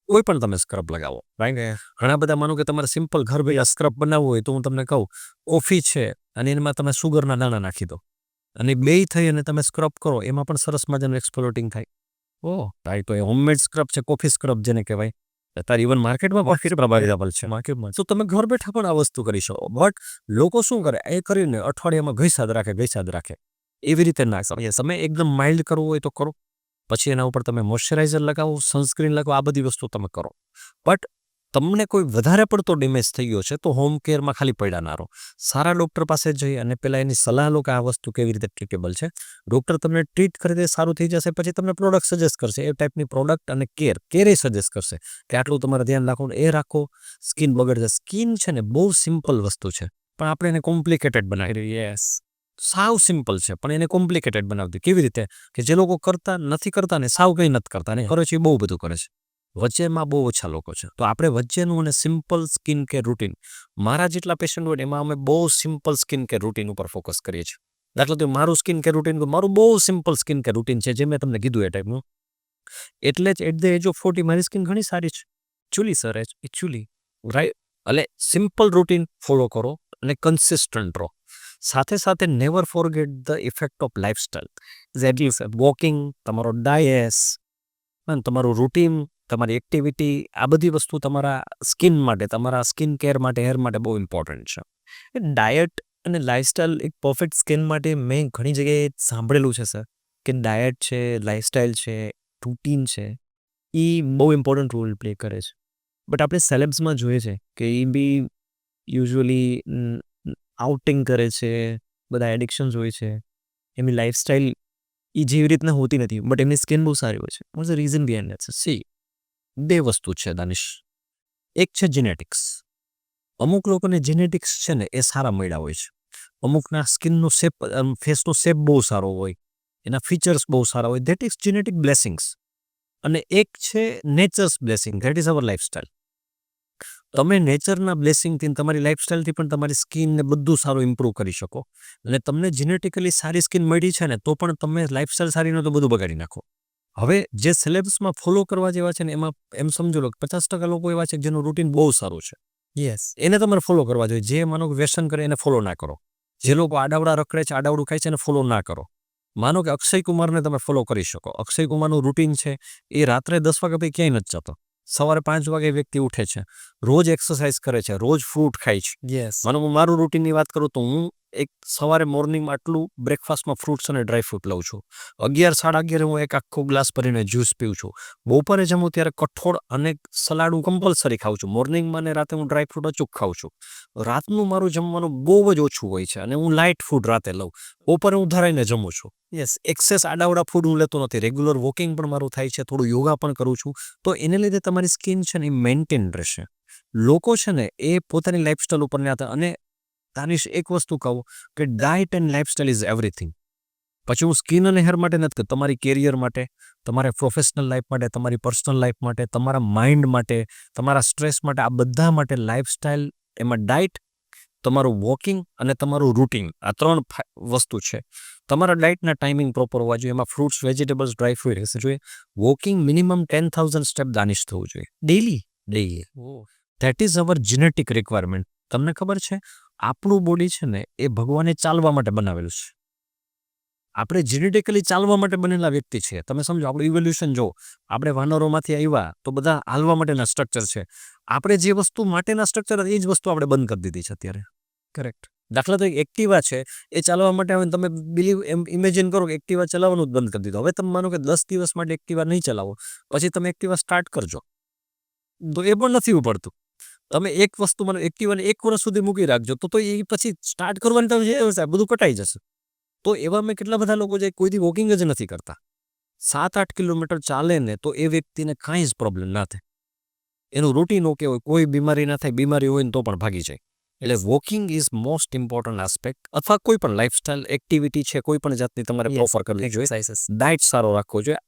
કોઈ પણ તમે સ્ક્રબ લગાવો, રાઈટ. ઘણા બધા માનો કે તમારે સિમ્પલ ઘર બેઠા સ્ક્રબ બનાવવું હોય તો હું તમને કહું, કોફી છે અને એમાં તમે સુગરના દાણા નાખી દો અને બેય થઈ અને તમે સ્ક્રબ કરો, એમાં પણ સરસ મજાનું એક્સફોલિએટિંગ થાય. રાઈટ. તો એ હોમમેડ સ્ક્રબ છે, કોફી સ્ક્રબ જેને કહેવાય. અત્યારે ઇવન માર્કેટમાં કોફી સ્ક્રબ અવેલેબલ છે. માર્કેટમાં તો તમે ઘર બેઠા પણ આ વસ્તુ કરી શકો. બટ લોકો શું કરે, એ કરીને અઠવાડિયામાં ઘસાદ રાખે. એવી રીતે ના કરો. તમે એકદમ માઇલ્ડ કરવું હોય તો કરો, પછી એના ઉપર તમે મોઇશ્ચરાઇઝર લગાવો, સનસ્ક્રીન લગાવો, આ બધી વસ્તુ તમે કરો. બટ તમને કોઈ વધારે પડતો ડેમેજ થઈ ગયો છે તો હોમ કેરમાં ખાલી પડ્યા ના રહો. સારા ડૉક્ટર પાસે જઈ અને પહેલાં એની સલાહ લો કે આ વસ્તુ કેવી રીતે ટ્રીટેબલ છે. ડૉક્ટર તમને ટ્રીટ કરી દે, સારું થઈ જશે, પછી તમને પ્રોડક્ટ સજેસ્ટ કરશે. એ ટાઈપની પ્રોડક્ટ અને કેરે સજેસ્ટ કરશે કે આટલું તમારે ધ્યાન રાખો, એ રાખો. સ્કિન બગડશે. સ્કિન છે ને બહુ સિમ્પલ વસ્તુ છે પણ આપણે એને કોમ્પ્લિકેટેડ બનાવી દઈએ. યસ. સાવ સિમ્પલ છે પણ એને કોમ્પ્લિકેટેડ બનાવતી. કેવી રીતે કે જે લોકો નથી કરતા ને, સાવ કંઈ નથી કરતા ને, કરે છે એ બહુ બધું કરે છે. વચ્ચેમાં બહુ ઓછા લોકો છે. તો આપણે વચ્ચેનું અને સિમ્પલ સ્કિન કેર રૂટીન, મારા જેટલા પેશન્ટ હોય એમાં અમે બહુ સિમ્પલ સ્કિન કેર રૂટીન ઉપર ફોકસ કરીએ છીએ. દાખલા તરીકે મારું સ્કિન કેર રૂટીન, મારું બહુ સિમ્પલ સ્કિન કેર રૂટીન છે જે મેં તમને કીધું એ ટાઈપનું. એટલે જ એટ ધ એજ ઓફ 40 મારી સ્કિન ઘણી સારી છે. Actually right. એટલે સિમ્પલ રૂટીન ફોલો કરો અને કન્સિસ્ટન્ટ રહો. સાથે never forget the effect of lifestyle. Exactly sir. Walking, તમારો ડાયટ અને તમારું રૂટીન, તમારી એક્ટિવિટી, આ બધી વસ્તુ તમારા સ્કિન માટે, તમારા સ્કિન કેર માટે, હેર માટે બહુ ઇમ્પોર્ટન્ટ છે. ડાયટ અને લાઇફસ્ટાઇલ એક પરફેક્ટ સ્કિન માટે મેં ઘણી જગ્યાએ સાંભળેલું છે સર કે ડાયટ છે, લાઇફસ્ટાઇલ છે, રૂટીન છે, એ બહુ ઇમ્પોર્ટન્ટ રોલ પ્લે કરે છે. બટ આપણે સેલેબ્સમાં જોઈએ છે કે એ બી યુઝ્યુઅલી આઉટિંગ કરે છે, બધા એડિક્શન્સ હોય છે, એમની લાઇફસ્ટાઇલ એ જેવી રીતના હોતી નથી, બટ એમની સ્કિન બહુ સારી હોય છે. What's the reason behind that? C, બે વસ્તુ છે દાનિશ. એક છે જેનેટિક્સ. અમુક લોકોને જેનેટિક્સ છે ને એ સારા મળ્યા હોય છે. અમુકના સ્કિનનો શેપ, ફેસનો શેપ બહુ સારો હોય, એના ફીચર્સ બહુ સારા હોય. That is genetic blessings. અને એક છે nature's blessing, that is our lifestyle. તમે નેચરના બ્લેસિંગથી, તમારી લાઇફસ્ટાઇલથી પણ તમારી સ્કિનને બધું સારું ઇમ્પ્રૂવ કરી શકો. અને તમને જેનેટિકલી સારી સ્કિન મળી છે ને તો પણ તમે લાઇફસ્ટાઇલ સારી ન તો બધું બગાડી નાખો. હવે જે સિલેબસમાં ફોલો કરવા જેવા છે ને એમાં એમ સમજો લો 50% લોકો એવા છે જેનું રૂટીન બહુ સારું છે. યસ. એને તમારે ફોલો કરવા જોઈએ. જે માનો કે વ્યસન કરે એને ફોલો ના કરો. જે લોકો આડાવડા રખડે છે, આડાવડું ખાય છે એને ફોલો ના કરો. માનો કે અક્ષય કુમારને તમે ફોલો કરી શકો. અક્ષય કુમારનું રૂટીન છે એ રાત્રે 10 વાગ્યા પછી ક્યાંય નથી જતો. સવારે 5 વાગે વ્યક્તિ ઉઠે છે, રોજ એક્સરસાઇઝ કરે છે, રોજ ફ્રૂટ ખાય છે. યસ. માનો હું મારું રૂટીનની વાત કરું તો હું એક સવારે મોર્નિંગમાં આટલું બ્રેકફાસ્ટમાં ફ્રૂટ્સ અને ડ્રાય ફ્રૂટ લઉં છું. 11-11:30 હું એક આખો ગ્લાસ ભરીને જ્યુસ પીઉં છું. બપોરે જમું ત્યારે કઠોળ અને સલાડ હું કમ્પલસરી ખાઉં છું. મોર્નિંગમાં અને રાતે હું ડ્રાય ફ્રૂટ અચૂક ખાઉં છું. રાતનું મારું જમવાનું બહુ જ ઓછું હોય છે અને હું લાઇટ ફૂડ રાતે લઉં. બપોરે હું ધરાઈને જમું છું. યસ, એક્સેસ આડાવડા ફૂડ હું લેતો નથી. રેગ્યુલર વોકિંગ પણ મારું થાય છે, થોડું યોગા પણ કરું છું. તો એને લીધે તમારી સ્કિન છે ને એ મેન્ટેન રહેશે. લોકો છે ને એ પોતાની લાઇફસ્ટાઈલ ઉપર નહીં હતા. અને તાનીશ, એક વસ્તુ કહું કે diet and lifestyle is everything. પછી હું સ્કિન અને હેર માટે નથી, તમારી કેરિયર માટે, તમારા પ્રોફેશનલ લાઈફ માટે, તમારી પર્સનલ લાઈફ માટે, તમારા માઇન્ડ માટે, તમારા સ્ટ્રેસ માટે, આ બધા માટે લાઇફસ્ટાઈલ, એમાં ડાયટ, તમારું વોકિંગ અને તમારું રૂટીન, આ 3 વસ્તુ છે. તમારા ડાયટના ટાઈમિંગ પ્રોપર હોવા જોઈએ. એમાં ફ્રૂટ્સ, વેજીટેબલ્સ, ડ્રાય ફ્રૂટ રહેશે જોઈએ. વોકિંગ મિનિમમ 10,000 સ્ટેપ દાનિશ થવું જોઈએ daily. Daily. That is our genetic requirement. તમને ખબર છે, આપણું બોડી છે ને એ ભગવાને ચાલવા માટે બનાવેલું છે. આપણે જેનેટિકલી ચાલવા માટે બનેલા વ્યક્તિ છે. તમે સમજો, આપણું ઇવોલ્યુશન જો, આપણે વાનરોમાંથી આવ્યા તો બધા હાલવા માટેના સ્ટ્રક્ચર છે. આપણે જે વસ્તુ માટેના સ્ટ્રક્ચર એ જ વસ્તુ આપણે બંધ કરી દીધી છે અત્યારે. કરેક્ટ. દાખલા તરીકે એક્ટિવા છે, એ ચાલવા માટે હવે તમે ઇમેજિન કરો કે એક્ટિવા ચલાવવાનું જ બંધ કરી દીધું. હવે તમે માનો કે 10 દિવસ માટે એક્ટિવા નહીં ચલાવો, પછી તમે એક્ટિવા સ્ટાર્ટ કરજો, તો એ પણ નથી ઉપડતું. તમે એક વસ્તુ મને એક્ટિવાને 1 વર્ષ સુધી મૂકી રાખજો, તો એ પછી સ્ટાર્ટ કરવાની તમે જે હશે બધું કટાઈ જશે. તો એવા મેં કેટલા બધા લોકો જે કોઈથી વોકિંગ જ નથી કરતા, 7-8 કિલોમીટર ચાલે ને તો એ વ્યક્તિને કાંઈ જ પ્રોબ્લેમ ના થાય. એનું રૂટીન ઓકે હોય, કોઈ બીમારી ના થાય, બીમારી હોય ને તો પણ ભાગી જાય. એટલે walking is most important aspect. અથવા કોઈ પણ લાઇફસ્ટાઇલ એક્ટિવિટી છે, કોઈ પણ જાતની તમારે પ્રોફર કરવી જોઈએ. એક્સરસાઇઝીસ. ડાયટ સારો રાખવો જોઈએ.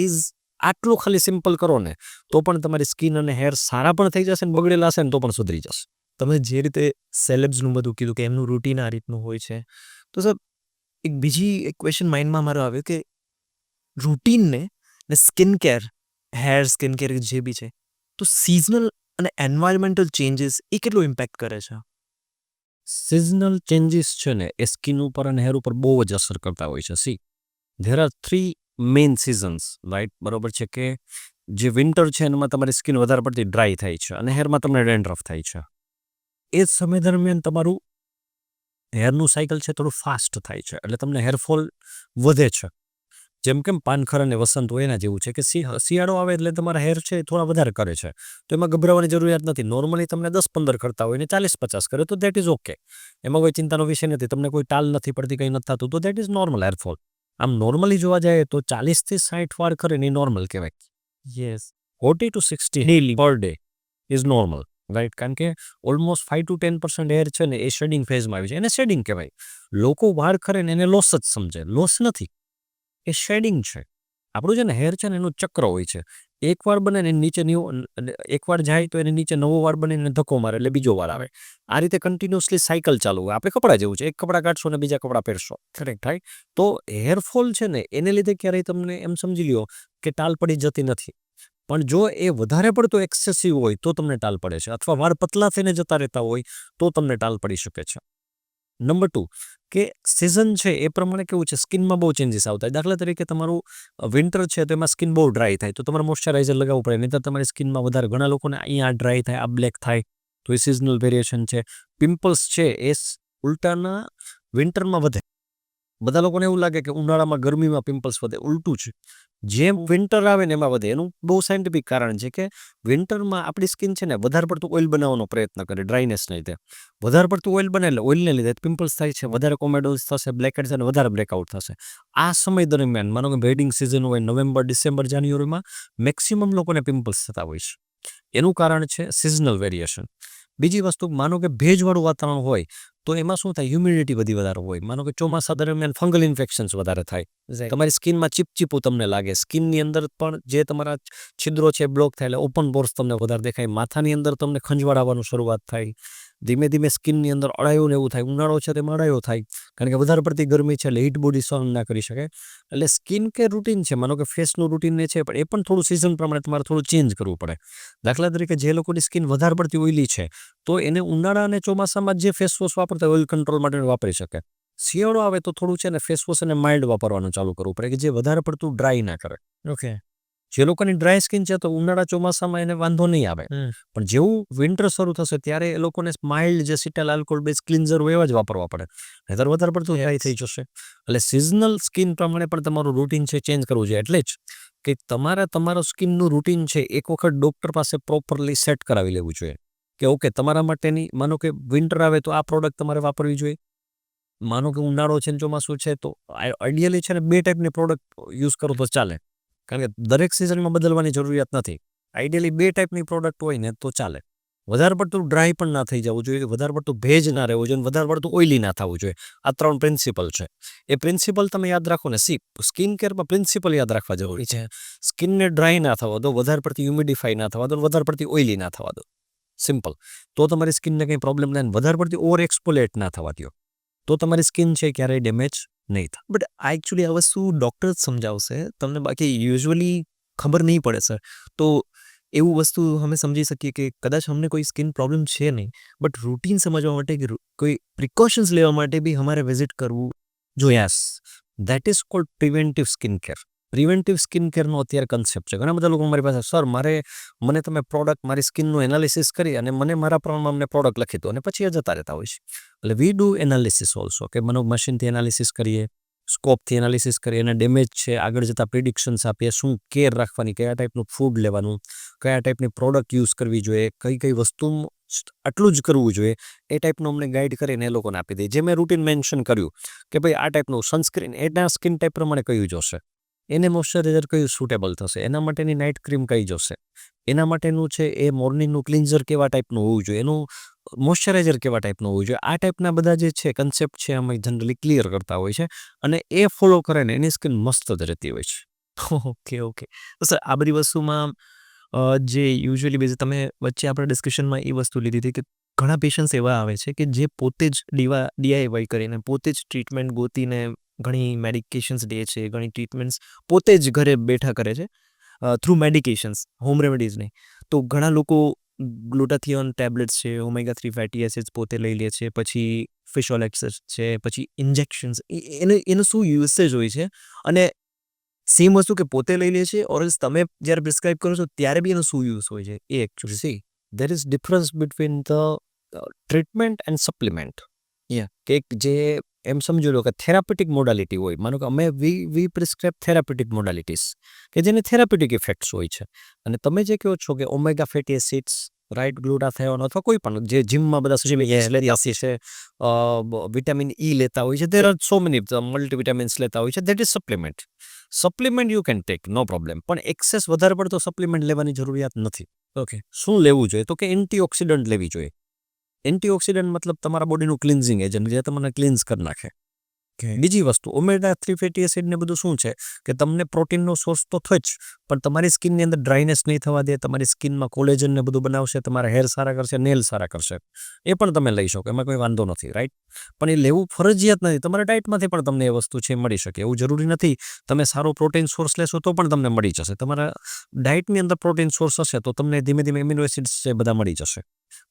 ઇઝ આટલું ખાલી સિમ્પલ કરો ને તો પણ તમારી સ્કિન અને હેર સારા પણ થઈ જશે ને બગડેલા હશે ને તો પણ સુધરી જશે. તમે જે રીતે સેલેબ્સનું બધું કીધું કે એમનું રૂટીન આ રીતનું હોય છે, તો સર એક બીજી એક ક્વેશ્ચન માઇન્ડમાં મારો આવ્યો કે રૂટીનને ને skin care, hair skin care જે બી છે, તો સિઝનલ અને એન્વાયરમેન્ટલ ચેન્જીસ એ કેટલું ઇમ્પેક્ટ કરે છે? સિઝનલ ચેન્જીસ છે ને એ સ્કિન ઉપર અને હેર ઉપર બહુ જ અસર કરતા હોય છે. C, there are 3 main seasons, right? બરોબર છે કે જે વિન્ટર છે એમાં તમારી સ્કિન વધારે પડતી ડ્રાય થાય છે અને હેરમાં તમને ડેન્ડ્રફ થાય છે. એ જ સમય દરમિયાન તમારું હેરનું સાયકલ છે થોડું ફાસ્ટ થાય છે, એટલે તમને હેરફોલ વધે છે. જેમ કેમ પાનખર અને વસંત હોય એના જેવું છે કે શિયાળો આવે એટલે તમારા હેર છે એ થોડા વધારે કરે છે, તો એમાં ગભરાવાની જરૂરિયાત નથી. નોર્મલી તમને 10-15 કરતા હોય ને 40-50 કરે તો દેટ ઇઝ ઓકે, એમાં કોઈ ચિંતાનો વિષય નથી. તમને કોઈ ટાલ નથી પડતી, કંઈ નથી થતું, તો દેટ ઇઝ નોર્મલ હેરફોલ. આમ નોર્મલી જોવા જાય તો 40 થી 60 વાર કરે ને એ નોર્મલ કહેવાય. Yes. 40 to 60 daily per day is normal, right? કારણ કે ઓલમોસ્ટ 5 to 10% હેર છે ને એ શેડિંગ ફેઝમાં આવી છે, એને શેડિંગ કહેવાય. લોકો વાળ ખરે ને એને લોસ જ સમજે. લોસ નથી, એ શેડિંગ છે. આપણું જે ને હેર છે ને એનું ચક્ર હોય છે. એક વાર બને ને નીચે એક વાર જાય તો એને નીચે નવો વાર બને ને ધક્કો મારે એટલે બીજો વાર આવે. આ રીતે કન્ટિન્યુઅસલી સાયકલ ચાલુ હોય. આપણે કપડાં જેવું છે, એક કપડાં કાઢશો ને બીજા કપડાં પહેરશો, કરેક્ટ થાય. તો હેરફોલ છે ને એને લીધે ક્યારેય તમને એમ સમજી લ્યો કે ટાલ પડી જતી નથી. પણ જો એ વધારે પડતો એક્સેસિવ હોય તો તમને ટાલ પડે છે, અથવા વાળ પતલા થઈને જતા રહેતા હોય તો તમને ટાલ પડી શકે છે. નંબર 2 કે સિઝન છે એ પ્રમાણે કેવું છે, સ્કિનમાં બહુ ચેન્જીસ આવતા હોય. દાખલા તરીકે તમારું વિન્ટર છે તો એમાં સ્કિન બહુ ડ્રાય થાય, તો તમારે મોઇશ્ચરાઇઝર લગાવવું પડે, નહીં તો તમારી સ્કિનમાં વધારે, ઘણા લોકોને અહીંયા ડ્રાય થાય, આ બ્લેક થાય, તો એ સિઝનલ વેરિએશન છે. પિમ્પલ્સ છે એ ઉલટાના વિન્ટરમાં વધે. બધા લોકોને એવું લાગે કે ઉનાળામાં ગરમીમાં પિમ્પલ્સ વધે, ઉલટું છે. જેમ વિન્ટર આવે ને એમાં વધે. એનું બહુ સાયન્ટિફિક કારણ છે કે વિન્ટરમાં આપણી સ્કિન છે ને વધારે પડતું ઓઇલ બનાવવાનો પ્રયત્ન કરે, ડ્રાયનેસના લીધે. વધારે પડતું ઓઇલ બને એટલે ઓઇલને લીધે પિમ્પલ્સ થાય છે, વધારે કોમેડોઝ થશે, બ્લેકહેડ્સ અને વધારે બ્રેકઆઉટ થશે. આ સમય દરમિયાન માનો કે બ્રીડિંગ સિઝન હોય, નવેમ્બર, ડિસેમ્બર, જાન્યુઆરીમાં મેક્સિમમ લોકોને પિમ્પલ્સ થતા હોય છે. એનું કારણ છે સિઝનલ વેરિએશન. બીજી વસ્તુ, માનો કે ભેજવાળું વાતાવરણ હોય તો એમાં શું થાય, હ્યુમિડિટી વધારે હોય. માનો કે ચોમાસા દરમિયાન ફંગલ ઇન્ફેક્શન્સ વધારે થાય, તમારી સ્કિનમાં ચીપચીપું તમને લાગે, સ્કિનની અંદર પણ જે તમારા છિદ્રો છે બ્લોક થાય એટલે ઓપન પોર્સ તમને વધારે દેખાય, માથાની અંદર તમને ખંજવાળ આવવાનું શરૂઆત થાય, ધીમે ધીમે સ્કિનની અંદર અળાયો ને એવું થાય. ઉનાળો છે તેમાં અળાયો થાય કારણ કે વધારે પડતી ગરમી છે એટલે હીટ બોડી સહન ના કરી શકે. એટલે સ્કિન કેર રૂટીન છે, માનો કે ફેસનું રૂટીન છે, પણ એ પણ થોડું સિઝન પ્રમાણે તમારે થોડું ચેન્જ કરવું પડે. દાખલા તરીકે જે લોકોની સ્કિન વધારે પડતી ઓઇલી છે તો એને ઉનાળા અને ચોમાસામાં જે ફેસ વોશ વાપરતા ઓઇલ કંટ્રોલ માટે વાપરી શકે. શિયાળો આવે તો થોડું છે ને ફેસ વોશ અને માઇલ્ડ વાપરવાનું ચાલુ કરવું પડે કે જે વધારે પડતું ડ્રાય ના કરે. ઓકે. જે લોકોની ડ્રાય સ્કિન છે તો ઉનાળા ચોમાસામાં એને વાંધો નહીં આવે, પણ જેવું વિન્ટર શરૂ થશે ત્યારે એ લોકોને માઇલ્ડ જે સિટાલ આલ્કોહોલ બેઝ ક્લિન્ઝર હોય એવા જ વાપરવા પડે, નહીંતર વધારે પડતું ડ્રાય થઈ જશે. એટલે સિઝનલ સ્કિન પ્રમાણે પણ તમારું રૂટીન છે ચેન્જ કરવું જોઈએ. એટલે જ કે તમારા સ્કિનનું રૂટીન છે એક વખત ડૉક્ટર પાસે પ્રોપરલી સેટ કરાવી લેવું જોઈએ કે ઓકે તમારા માટેની, માનો કે વિન્ટર આવે તો આ પ્રોડક્ટ તમારે વાપરવી જોઈએ, માનો કે ઉનાળો છે ને ચોમાસું છે તો આઈડિયલી છે ને 2 ટાઈપની પ્રોડક્ટ યુઝ કરો તો ચાલે, કારણ કે દરેક સિઝનમાં બદલવાની જરૂરિયાત નથી. આઈડિયલી 2 ટાઈપની પ્રોડક્ટ હોય ને તો ચાલે. વધારે પડતું ડ્રાય પણ ના થઈ જવું જોઈએ, વધારે પડતું ભેજ ના રહેવું જોઈએ, વધારે પડતું ઓઇલી ના થવું જોઈએ. આ 3 પ્રિન્સિપલ છે. એ પ્રિન્સિપલ તમે યાદ રાખો ને. સ્કિન કેરમાં પ્રિન્સિપલ યાદ રાખવા જરૂરી છે. સ્કિનને ડ્રાય ના થવા દો, વધારે પડતી હ્યુમિડિફાઈ ના થવા દો, વધારે પડતી ઓઇલી ના થવા દો. સિમ્પલ. તો તમારી સ્કિનને કંઈ પ્રોબ્લેમ થાય, વધારે પડતી ઓવર એક્સપોલેટ ના થવા દો, તો તમારી સ્કિન છે ક્યારેય ડેમેજ નહીં થાય. બટ આ એકચ્યુઅલી આ વસ્તુ ડૉક્ટર જ સમજાવશે તમને, બાકી યુઝ્યુઅલી ખબર નહીં પડે સર. તો એવું વસ્તુ અમે સમજી શકીએ કે કદાચ અમને કોઈ સ્કિન પ્રોબ્લેમ છે નહીં, બટ રૂટીન સમજવા માટે કે કોઈ પ્રિકોશન્સ લેવા માટે બી અમારે વિઝિટ કરવું જોઈએ. Yes, that is called preventive skin care. Preventive skin કેરનો અત્યારે કન્સેપ્ટ છે. ઘણા બધા લોકો મારી પાસે, સર મને તમે પ્રોડક્ટ મારી સ્કિનનું એનાલિસિસ કરી અને મને મારા પ્રમાણમાં અમને પ્રોડક્ટ લખી દો, અને પછી એ જતા રહેતા હોય છે. એટલે વી ડુ એનાલિસિસ ઓલ્સો, કે મશીનથી એનાલિસિસ કરીએ, સ્કોપથી એનાલિસિસ કરીએ, અને ડેમેજ છે આગળ જતાં પ્રિડિક્શન્સ આપીએ, શું કેર રાખવાની, કયા ટાઈપનું ફૂડ લેવાનું, કયા ટાઈપની પ્રોડક્ટ યુઝ કરવી જોઈએ, કઈ વસ્તુ આટલું જ કરવું જોઈએ, એ ટાઈપનું અમને ગાઈડ કરીને એ લોકોને આપી દઈએ. જે મેં રૂટીન મેન્શન કર્યું કે ભાઈ આ ટાઈપનું સનસ્ક્રીન એના સ્કિન ટાઈપ પ્રમાણે કયું જોશે, એને મોઇશ્ચરાઇઝર કયું સુટેબલ થશે, એના માટેની નાઇટ ક્રીમ કઈ જોશે, એના માટેનું છે એ મોર્નિંગનું ક્લિન્ઝર કેવા ટાઈપનું હોવું જોઈએ, એનું મોઇશ્ચરાઇઝર કેવા ટાઈપનું હોવું જોઈએ. આ ટાઈપના બધા જે છે કન્સેપ્ટ છે અમે જનરલી ક્લિયર કરતા હોય છે, અને એ ફોલો કરે ને એની સ્કિન મસ્ત જ રહેતી હોય છે. ઓકે. તો સર આ બધી વસ્તુમાં જે યુઝ્યુઅલી બેઝ તમે વચ્ચે આપણા ડિસ્કશનમાં એ વસ્તુ લીધી હતી કે ઘણા પેશન્ટ્સ એવા આવે છે કે જે પોતે જ DIY કરીને પોતે જ ટ્રીટમેન્ટ ગોતીને ઘણી મેડિકેશન્સ લે છે, ઘણી ટ્રીટમેન્ટ્સ પોતે જ ઘરે બેઠા કરે છે થ્રુ મેડિકેશન્સ, હોમ રેમેડીઝ નહીં. તો ઘણા લોકો ગ્લુટાથિયોન ટેબ્લેટ્સ છે, ઓમેગા 3 ફેટી એસિડ્સ પોતે લઈ લે છે, પછી ફિશ ઓઇલ એક્સટ્રેક્ટ છે, પછી ઇન્જેક્શન્સ, એનું શું યુસેજ હોય છે, અને સેમ વસ્તુ કે પોતે લઈ લે છે ઓર તમે જ્યારે પ્રિસ્ક્રાઇબ કરો છો ત્યારે બી એનો શું યુઝ હોય છે એ actually. See, there is difference between the treatment and supplement. કે જે એમ સમજી લો કે થેરાપેટિક મોડાલિટી હોય, માનો કે અમે વી પ્રિસ્ક્રાઇબ થેરાપેટિક મોડાલિટીઝ કે જેને થેરાપેટિક ઇફેક્ટ્સ હોય છે, અને તમે જે કહો છો કે ઓમેગા ફેટી એસિડ્સ, રાઇટ, ગ્લુટાથિયોન અથવા કોઈ પણ જે જીમમાં બધા લેતા છે, વિટામિન E લેતા હોય છે, there are so many multivitamins લેતા હોય છે, that is supplement. Supplement you can take, no problem, પણ એક્સેસ વધારે પડતો સપ્લિમેન્ટ લેવાની જરૂરિયાત નથી. ઓકે, શું લેવું જોઈએ તો કે એન્ટીઓક્સિડન્ટ લેવી જોઈએ. એન્ટીઓક્સિડન્ટ મતલબ તમારા બોડીનું ક્લિન્ઝિંગ એજન્ટ, જે તમને ક્લિન્ઝ કરી નાખે. બીજી વસ્તુ, ઓમેગા 3 ફેટી એસિડ ને બધું શું છે કે તમને પ્રોટીનનો સોર્સ તો થાય જ, પણ તમારી સ્કિનની અંદર ડ્રાયનેસ નહીં થવા દે, તમારી સ્કિનમાં કોલેજન ને બધું બનાવશે, તમારા હેર સારા કરશે, નેલ સારા કરશે. એ પણ તમે લઈ શકો, એમાં કોઈ વાંધો નથી, રાઈટ. પણ એ લેવું ફરજિયાત નથી. તમારા ડાયટમાંથી પણ તમને એ વસ્તુ છે મળી શકે, એવું જરૂરી નથી. તમે સારો પ્રોટીન સોર્સ લેશો તો પણ તમને મળી જશે. તમારા ડાયટની અંદર પ્રોટીન સોર્સ હશે તો તમને ધીમે ધીમે એમિનો એસિડ્સ છે બધા મળી જશે.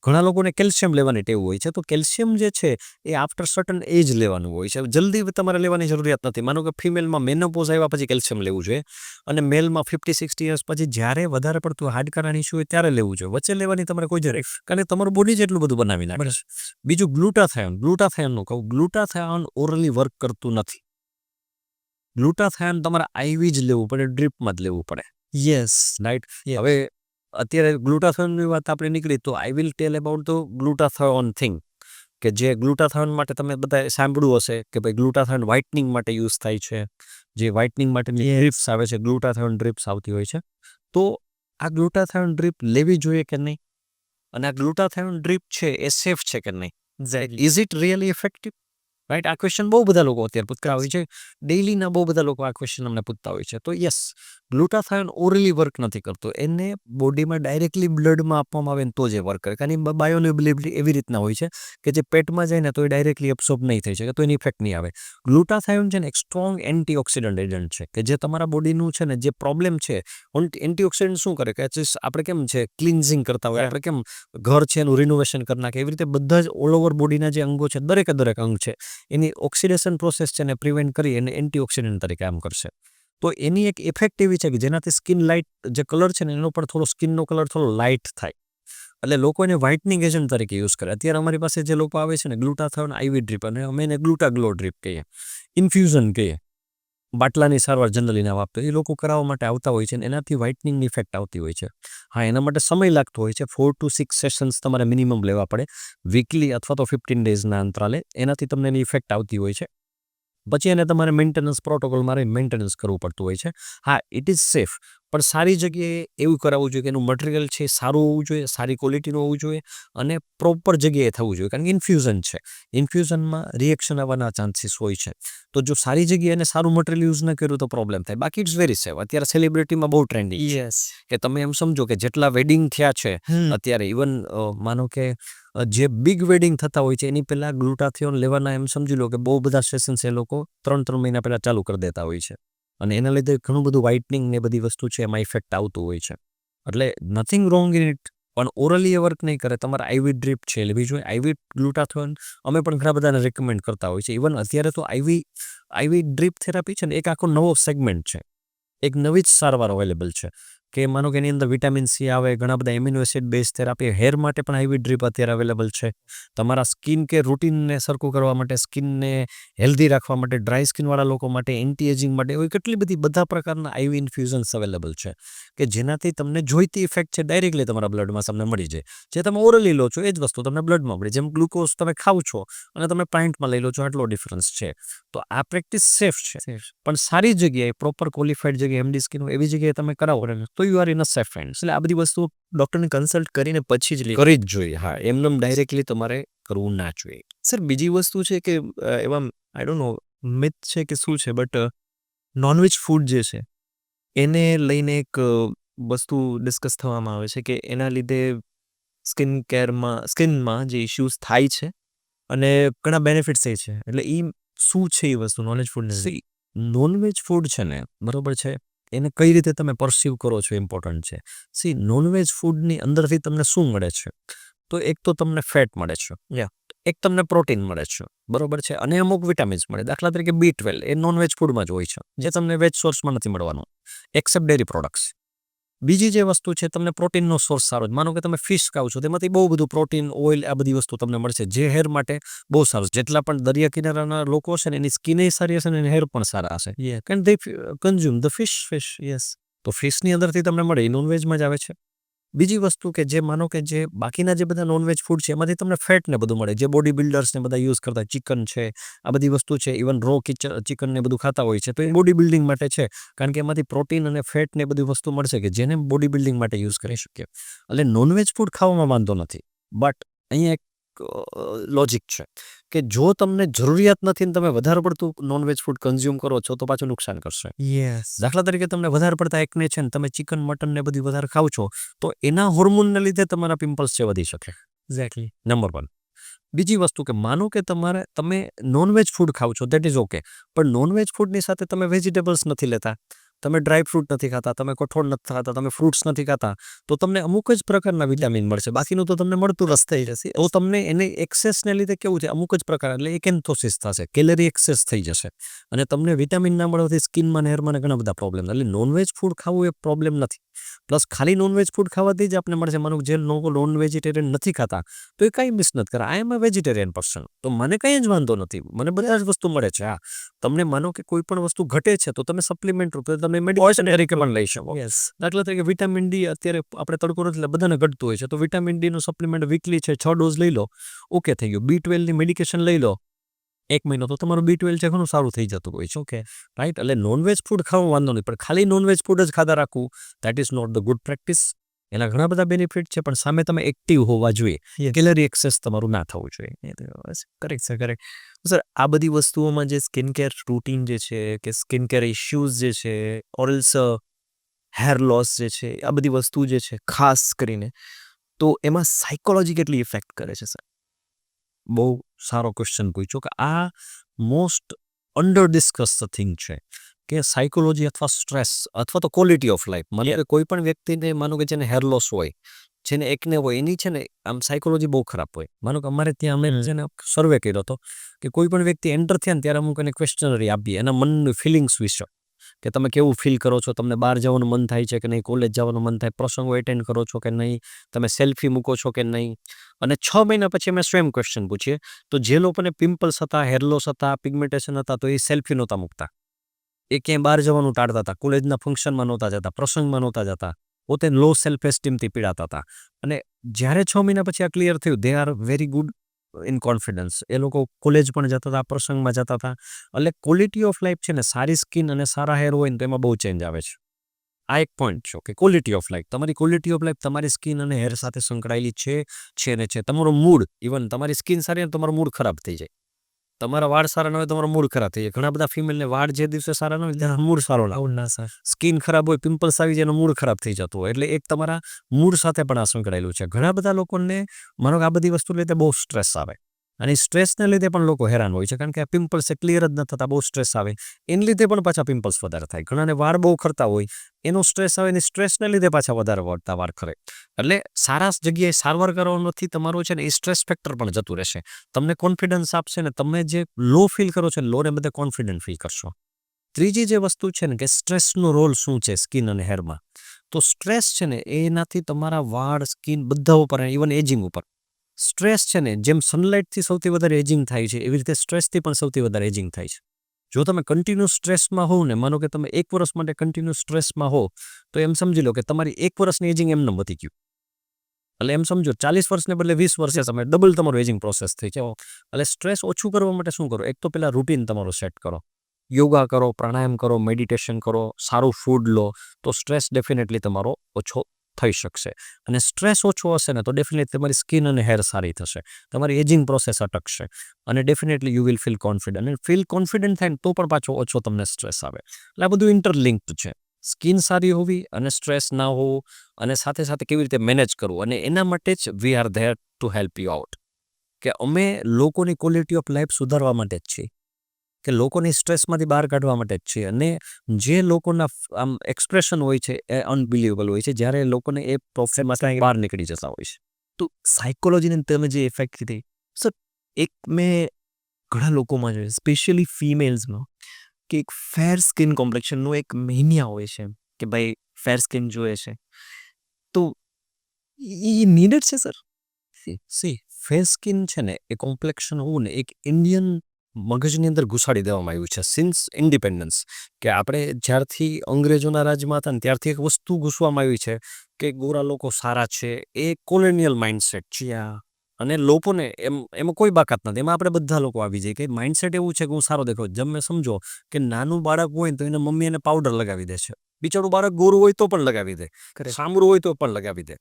ઘણા લોકોને કેલ્શિયમ લેવાની ટેવ હોય છે, તો કેલ્શિયમ જે છે એ આફ્ટર સર્ટન એજ લેવાનું હોય છે, જલ્દી તમારે લેવાની જરૂરિયાત નથી. માનો કે ફિમેલમાં મેનોપોઝ આવ્યા પછી કેલ્શિયમ લેવું જોઈએ, અને મેલમાં 50-60 યર્સ પછી જ્યારે વધારે પડતું હાડકાના ઇશ્યુ હોય ત્યારે લેવું જોઈએ. વચ્ચે લેવાની તમારે કોઈ જરૂર, કારણ કે તમારું બોડી જ એટલું બધું બનાવી નાખે. બીજું ગ્લુટાથાયોનનું કહું, ગ્લુટાથાયોન ઓરલી વર્ક કરતું નથી. ગ્લુટાથાયોન તમારે IV જ લેવું પડે, ડ્રીપમાં જ લેવું પડે. Yes, right. હવે અત્યારે ગ્લુટાથિયોનની વાત આપણે નીકળી તો I will tell about the glutathione thing, કે જે ગ્લુટાથિયોન માટે તમે બધા સાંભળ્યું હશે કે ભાઈ ગ્લુટાથિયોન વ્હાઇટનિંગ માટે યુઝ થાય છે, જે વ્હાઇટનિંગ માટેની ડ્રીપ્સ આવે છે, ગ્લુટાથિયોન ડ્રીપ્સ આવતી હોય છે. તો આ ગ્લુટાથિયોન ડ્રીપ લેવી જોઈએ કે નહીં, અને આ ગ્લુટાથિયોન ડ્રીપ છે એ સેફ છે કે નહીં, is it really effective, right. આ ક્વેશ્ચન બહુ બધા લોકો અત્યારે પૂછતા હોય છે, ડેઇલીના બહુ બધા લોકો આ ક્વેશ્ચન અમને પૂછતા હોય છે. તો યસ, ગ્લુટાથાયોન ઓરલી વર્ક નથી કરતો, એને બોડીમાં ડાયરેક્ટલી બ્લડમાં આપવામાં આવે ને તો જે વર્ક કરે, કારણ કે બાયોઅવેલેબિલિટી એવી રીતના હોય છે કે જે પેટમાં જાય ને તો એ ડાયરેક્ટલી એબ્સોર્બ નહીં થઈ શકે, તો એની ઇફેક્ટ નહીં આવે. ગ્લુટાથાયોન છે ને એક સ્ટ્રોંગ એન્ટીઓક્સિડન્ટ એજન્ટ છે, કે જે તમારા બોડીનું છે ને જે પ્રોબ્લેમ છે, એન્ટીઓક્સિડન્ટ શું કરે કે આપણે કેમ છે ક્લિન્ઝિંગ કરતા હોય, આપણે કેમ ઘર છે એનું રિનોવેશન કરી નાખે, એવી રીતે બધા જ ઓલ ઓવર બોડીના જે અંગો છે, દરેક અંગ છે, એની ઓક્સિડેશન પ્રોસેસ છે ને પ્રિવેન્ટ કરી અને એન્ટીઓક્સિડન્ટ તરીકે કામ કરશે. તો એની એક ઇફેક્ટ એવી છે કે જેનાથી સ્કિન લાઇટ જે કલર છે ને એનો પણ થોડો સ્કિનનો કલર થોડો લાઇટ થાય. એટલે લોકો એને વ્હાઇટનિંગ એજન્ટ તરીકે યુઝ કરે. અત્યારે અમારી પાસે જે લોકો આવે છે ને ગ્લુટાથોન આઈવી ડ્રીપ અને અમે એને ગ્લુટાગ્લો ડ્રીપ કહીએ, ઇન્ફ્યુઝન કહીએ, બાટલાની સારવાર જનરલી ના આપતો એ લોકો કરાવવા માટે આવતા હોય છે અને એનાથી વ્હાઇટનિંગની ઇફેક્ટ આવતી હોય છે. હા, એના માટે સમય લાગતો હોય છે. 4 to 6 સેશન્સ તમારે મિનિમમ લેવા પડે વીકલી અથવા તો 15 ડેઝના અંતરાલે. એનાથી તમને એની ઇફેક્ટ આવતી હોય છે. પછી એને તમારે મેન્ટેનન્સ પ્રોટોકોલમાં રહીને મેન્ટેનન્સ કરવું પડતું હોય છે. હા, ઇટ ઇઝ સેફ, પણ સારી જગ્યાએ એવું કરાવવું જોઈએ કે એનું મટીરિયલ છે સારું હોવું જોઈએ, સારી ક્વોલિટીનું હોવું જોઈએ અને પ્રોપર જગ્યાએ થવું જોઈએ. કારણ કે ઇન્ફ્યુઝન છે, ઇન્ફ્યુઝનમાં રિએક્શન આવવાના ચાન્સીસ હોય છે. તો જો સારી જગ્યાએ એને સારું મટીરિયલ યુઝ ન કર્યું તો પ્રોબ્લેમ થાય. બાકી ઇટ્સ વેરી સેફ. અત્યારે સેલિબ્રિટીમાં બહુ ટ્રેન્ડિંગ છે યસ. કે તમે એમ સમજો કે જેટલા વેડિંગ થયા છે અત્યારે, ઇવન માનો કે જે બિગ વેડિંગ થતા હોય છે એની પહેલાં ગ્લુટાથિયોન લેવાના એમ સમજી લો કે બહુ બધા સેશન્સ એ લોકો 3 મહિના પહેલાં ચાલુ કરી દેતા હોય છે અને એના લીધે ઘણું બધું વ્હાઇટનિંગ ને બધી વસ્તુ છે એમાં ઇફેક્ટ આવતું હોય છે. એટલે નથિંગ રોંગ ઇન ઇટ, પણ ઓરલી એ વર્ક નહીં કરે. તમારે આઈવી ડ્રીપ છે લેવી જોઈએ. આઈવી ગ્લુટાથિયોન અમે પણ ઘણા બધાને રેકમેન્ડ કરતા હોય છે. ઇવન અત્યારે તો આઈવી ડ્રીપ થેરાપી છે ને એક આખો નવો સેગમેન્ટ છે, એક નવી જ સારવાર અવેલેબલ છે કે માનો કે એની અંદર વિટામિન સી આવે, ઘણા બધા amino acid base therapy. Hair માટે પણ આઈવી ડ્રીપ અત્યારે અવેલેબલ છે. તમારા સ્કિન કે રૂટીનને સરખું કરવા માટે, સ્કિનને હેલ્ધી રાખવા માટે, ડ્રાય સ્કિનવાળા લોકો માટે, એન્ટી એજિંગ માટે એવી કેટલી બધી બધા પ્રકારના આઈવી ઇન્ફ્યુઝન્સ અવેલેબલ છે કે જેનાથી તમને જોઈતી ઇફેક્ટ છે ડાયરેક્ટલી તમારા બ્લડમાં તમને મળી જાય. જે તમે ઓરલી લો છો એ જ વસ્તુ તમને બ્લડમાં મળે. જેમ ગ્લુકોઝ તમે ખાવ છો અને તમે પાઇન્ટમાં લઈ લો છો, આટલો ડિફરન્સ છે. તો આ પ્રેક્ટિસ સેફ છે, પણ સારી જગ્યાએ પ્રોપર ક્વોલિફાઈડ જગ્યાએ એમડી સ્કિન એવી જગ્યાએ તમે કરાવો તો you are in a safe hands. એટલે આ બધી વસ્તુ ડૉક્ટરને કન્સલ્ટ કરીને પછી જ લે. કરી જ જોઈએ. હા, એમને ડાયરેક્ટલી તમારે કરવું ના જોઈએ. સર, બીજી વસ્તુ છે કે એવા આઈ ડોન્ટ નો મિથ છે કે શું છે, બટ નોનવેજ ફૂડ જે છે એને લઈને એક વસ્તુ ડિસ્કસ થવામાં આવે છે કે એના લીધે સ્કિનમાં જે ઇશ્યુઝ થાય છે અને ઘણા બેનિફિટ્સ એ છે. એટલે એ શું છે એ વસ્તુ નોનવેજ ફૂડને? સી, નોનવેજ ફૂડ છે ને, બરોબર છે, એને કઈ રીતે તમે પરસીવ કરો છો ઇમ્પોર્ટન્ટ છે. સી, નોનવેજ ફૂડની અંદરથી તમને શું મળે છે? તો એક તો તમને ફેટ મળે છે, એક તમને પ્રોટીન મળે છે, બરોબર છે, અને અમુક વિટામિન્સ મળે. દાખલા તરીકે B12 એ નોનવેજ ફૂડમાં જ હોય છે, જે તમને વેજ સોર્સમાં નથી મળવાનું, એક્સેપ્ટ ડેરી પ્રોડક્ટ્સ. બીજી જે વસ્તુ છે, તમને પ્રોટીનનો સોર્સ સારો છે. માનો કે તમે ફિશ ખાવ છો, તેમાંથી બહુ બધું પ્રોટીન, ઓઇલ, આ બધી વસ્તુ તમને મળશે, જે હેર માટે બહુ સારું છે. જેટલા પણ દરિયા કિનારાના લોકો હશે ને એની સ્કિન સારી હશે ને એની હેર પણ સારા હશે. Can they consume the fish. Yes. તો ફિશની અંદરથી તમને મળે એ નોનવેજમાં જ આવે છે. બીજી વસ્તુ કે જે માનો કે જે બાકીના જે બધા નોનવેજ ફૂડ છે એમાંથી તમને ફેટ ને બધું મળે, જે બોડી બિલ્ડર્સને બધા યુઝ કરતા, ચિકન છે, આ બધી વસ્તુ છે, ઇવન રો ચિકન ને બધું ખાતા હોય છે, તો એ બોડી બિલ્ડિંગ માટે છે, કારણ કે એમાંથી પ્રોટીન અને ફેટ ને બધી વસ્તુ મળશે કે જેને બોડી બિલ્ડિંગ માટે યુઝ કરી શકીએ. એટલે નોનવેજ ફૂડ ખાવામાં વાંધો નથી, બટ અહીંયા એક લોજિક છે કે જો તમને જરૂરિયાત નથી ને તમે વધારે પડતું નોનવેજ ફૂડ કન્ઝ્યુમ કરો છો તો પાછું નુકસાન કરશે. યસ. દાખલા તરીકે તમને વધારે પડતા એકને છે ને તમે ચિકન, મટન ને બધી વધારે ખાવ છો તો એના હોર્મોનને લીધે તમારા પિમ્પલ્સ છે વધી શકે. એક્ઝેક્ટલી. નંબર 1. બીજી વસ્તુ કે માનો કે તમે નોનવેજ ફૂડ ખાવ છો, દેટ ઇઝ ઓકે, પણ નોનવેજ ફૂડની સાથે તમે વેજીટેબલ્સ નથી લેતા, તમે ડ્રાય ફ્રૂટ નથી ખાતા, તમે કઠોળ નથી ખાતા, તમે ફ્રૂટ્સ નથી ખાતા, તો તમને અમુક જ પ્રકારના વિટામિન મળશે, બાકીનું તો તમને મળતું રસ થઈ જશે. તો તમને એને એક્સેસને લીધે કેવું છે, અમુક જ પ્રકાર, એટલે એકેન્થોસિસ થશે, કેલરી એક્સેસ થઈ જશે અને તમને વિટામિન ના મળવાથી સ્કિનમાં ને હેરમાં ઘણા બધા પ્રોબ્લેમ. એટલે નોનવેજ ફૂડ ખાવું એ પ્રોબ્લેમ નથી. પ્લસ ખાલી નોનવેજ ફૂડ ખાવાથી જ આપણે મળશે. માનો જે લોકો નોન વેજીટેરિયન નથી ખાતા તો એ કાંઈ મિસ નથી કરે. આઈ એમ અ વેજીટેરિયન પર્સન, તો મને કંઈ જ વાંધો નથી, મને બધા જ વસ્તુ મળે છે. હા, તમને માનો કે કોઈ પણ વસ્તુ ઘટે છે તો તમે સપ્લિમેન્ટ રૂપે તમે મેડિસિન તરીકે પણ લઈ શકો. યસ. દાખલા તરીકે વિટામિન ડી અત્યારે આપણે તડકો નથી એટલે બધાને ઘટતું હોય છે, તો વિટામિન ડીનું સપ્લિમેન્ટ વીકલી છે 6 ડોઝ લઈ લો, ઓકે થઈ ગયું. B12ની મેડિકેશન લઈ લો 1 મહિનો, તો તમારું B12 છે ઘણું સારું થઈ જતું હોય છે. ઓકે. રાઈટ. એટલે નોનવેજ ફૂડ ખાવા વાંધો નહીં, પણ ખાલી નોનવેજ ફૂડ જ ખાતા રાખવું, that is not the good practice. એના ઘણા બધા બેનિફિટ છે, પણ સામે તમે એક્ટિવ હોવા જોઈએ, કેલરી એક્સેસ તમારું ના થવું જોઈએ. Correct sir, correct. સર, આ બધી વસ્તુઓમાં જે સ્કિન કેર રૂટીન જે છે કે સ્કિન કેર ઇશ્યુઝ જે છે, ઓરલ્સ હેર લોસ જે છે, આ બધી વસ્તુ જે છે ખાસ કરીને, તો એમાં સાયકોલોજી કેટલી ઇફેક્ટ કરે છે સર? બહુ સારો ક્વેશ્ચન પૂછ્યો કે આ મોસ્ટ અંડર ડિસ્કસ થિંગ છે કે સાયકોલોજી અથવા સ્ટ્રેસ અથવા તો ક્વોલિટી ઓફ લાઈફ. મને કોઈ પણ વ્યક્તિને માનો કે જેને હેર લોસ હોય, જેને એકને હોય, એની છે ને આમ સાયકોલોજી બહુ ખરાબ હોય. માનો કે અમારે ત્યાં અમે છે ને સર્વે કર્યો હતો કે કોઈ પણ વ્યક્તિ એન્ટર થયા ને ત્યારે અમુક એને ક્વેશ્ચનરી આપીએ એના મનની ફિલિંગ્સ વિશે કે તમે કેવું ફીલ કરો છો, તમને બહાર જવાનું મન થાય છે કે નહીં, કોલેજ જવાનું મન થાય, પ્રસંગો એટેન્ડ કરો છો કે નહીં, તમે સેલ્ફી મૂકો છો કે નહીં. અને 6 મહિના પછી અમે સેમ ક્વેશ્ચન પૂછીએ તો જે લોકોને પિમ્પલ્સ હતા, હેર લોસ હતા, પિગમેન્ટેશન હતા, તો એ સેલ્ફી નહોતા મૂકતા. એ ક્યાંય બહાર જવાનું ટાળતા હતા, કોલેજના ફંક્શનમાં નહોતા જતા, પ્રસંગમાં નહોતા જતા, પોતે લો સેલ્ફ એસ્ટીમથી પીડાતા હતા. અને જ્યારે 6 મહિના પછી આ ક્લિયર થયું, they are very good in confidence. એ લોકો કોલેજ પણ જતા હતા, પ્રસંગમાં જતા હતા. એટલે ક્વોલિટી ઓફ લાઈફ છે ને, સારી સ્કિન અને સારા હેર હોય ને તો એમાં બહુ ચેન્જ આવે છે. આ એક પોઈન્ટ છે કે ક્વોલિટી ઓફ લાઈફ, તમારી ક્વોલિટી ઓફ લાઈફ તમારી સ્કિન અને હેર સાથે સંકળાયેલી છે ને છે. તમારો મૂડ, ઇવન તમારી સ્કિન સારી હોય તમારો મૂડ ખરાબ થઈ જાય. તમારા વાળ સારા ન હોય તમારો મૂડ ખરાબ થઈ જાય. ઘણા બધા ફિમેલને વાળ જે દિવસે સારા ન હોય ત્યારે મૂડ સારો લાગે. આવું ના સર. સ્કિન ખરાબ હોય, પિમ્પલ્સ આવી જાય, એનો મૂડ ખરાબ થઈ જતો હોય. એટલે એક તમારા મૂડ સાથે પણ આ સંકળાયેલું છે. ઘણા બધા લોકોને માનો કે આ બધી વસ્તુ લીધે બહુ સ્ટ્રેસ આવે, અને સ્ટ્રેસને લીધે પણ લોકો હેરાન હોય છે, કારણ કે આ પિમ્પલ્સ ક્લિયર જ ન થતા, બહુ સ્ટ્રેસ આવે. એને લીધે પણ પાછા પિમ્પલ્સ વધારે થાય. ઘણાને વાળ બહુ ખરતા હોય, એનો સ્ટ્રેસ આવે, અને સ્ટ્રેસને લીધે પાછા વધારે વધતા વાળ ખરે. એટલે સારા જગ્યાએ સારવાર કરવાથી તમારું છે ને એ સ્ટ્રેસ ફેક્ટર પણ જતું રહેશે. તમને કોન્ફિડન્સ આપશે ને, તમે જે લો ફીલ કરો છો ને, લોને બધે કોન્ફિડન્ટ ફીલ કરશો. ત્રીજી જે વસ્તુ છે ને કે સ્ટ્રેસનો રોલ શું છે સ્કિન અને હેરમાં, તો સ્ટ્રેસ છે ને એનાથી તમારા વાળ, સ્કિન બધા ઉપર, ઇવન એજિંગ ઉપર. સ્ટ્રેસ છે ને જેમ સનલાઇટથી સૌથી વધારે એજિંગ થાય છે, એવી રીતે સ્ટ્રેસથી પણ સૌથી વધારે એજિંગ થાય છે. જો તમે કન્ટિન્યુ સ્ટ્રેસમાં હો ને, માનો કે તમે 1 વર્ષ માટે કન્ટિન્યુ સ્ટ્રેસમાં હો, તો એમ સમજી લો કે તમારી 1 વર્ષની એજિંગ એમને વધી ગયું. એટલે એમ સમજો 40 વર્ષને બદલે 20 વર્ષે તમે ડબલ તમારું એજિંગ પ્રોસેસ થઈ છે. એટલે સ્ટ્રેસ ઓછું કરવા માટે શું કરો? એક તો પેલા રૂટીન તમારું સેટ કરો, યોગા કરો, પ્રાણાયામ કરો, મેડિટેશન કરો, સારું ફૂડ લો, તો સ્ટ્રેસ ડેફિનેટલી તમારો ઓછો થઈ શકશે. અને સ્ટ્રેસ ઓછો હશે ને તો ડેફિનેટલી તમારી સ્કિન અને હેર સારી થશે, તમારી એજિંગ પ્રોસેસ અટકશે, અને definitely you will feel confident. અને ફીલ કોન્ફિડન્ટ થાય ને તો પણ પાછો ઓછો તમને સ્ટ્રેસ આવે. એટલે આ બધું ઇન્ટરલિંક્ડ છે. સ્કિન સારી હોવી અને સ્ટ્રેસ ના હોવું, અને સાથે સાથે કેવી રીતે મેનેજ કરવું, અને એના માટે જ we are there to help you out. કે અમે લોકોની ક્વોલિટી ઓફ લાઈફ સુધારવા માટે જ છીએ, કે લોકોની સ્ટ્રેસમાંથી બહાર કાઢવા માટે જ છીએ. અને જે લોકોના આમ એક્સપ્રેશન હોય છે એ અનબિલિવેબલ હોય છે, જ્યારે લોકોને એ પ્રોબ્લેમમાંથી બહાર નીકળી જતા હોય છે. તો સાયકોલોજીને તમે જે ઇફેક્ટ કીધી સર, એક મેં ઘણા લોકોમાં જોયું, સ્પેશિયલી ફિમેલ્સમાં, કે એક ફેર સ્કિન કોમ્પ્લેક્શનનું એક મેનિયા હોય છે કે ભાઈ ફેર સ્કિન જોઈએ છે, તો એ નીડેડ છે સર? સી, ફેર સ્કિન છે ને એ કોમ્પ્લેક્શન હોવું ને એક ઇન્ડિયન મગજની અંદર ઘુસાડી દેવામાં આવ્યું છે સિન્સ ઇન્ડિપેન્ડન્સ. કે આપણે જ્યારથી અંગ્રેજોના રાજમાં હતા ને ત્યારથી એક વસ્તુ ઘૂસવામાં આવી છે કે ગોરા લોકો સારા છે. એ કોલોનિયલ માઇન્ડસેટ છે. અને લોકોને એમાં કોઈ બાકાત નથી, એમાં આપણે બધા લોકો આવી જાય કે માઇન્ડસેટ એવું છે કે હું સારો દેખાવ. તમે સમજો કે નાનું બાળક હોય ને તો એને મમ્મી એને પાવડર લગાવી દે છે, બિચારું બાળક ગોરું હોય તો પણ લગાવી દે, સામરું હોય તો પણ લગાવી દે.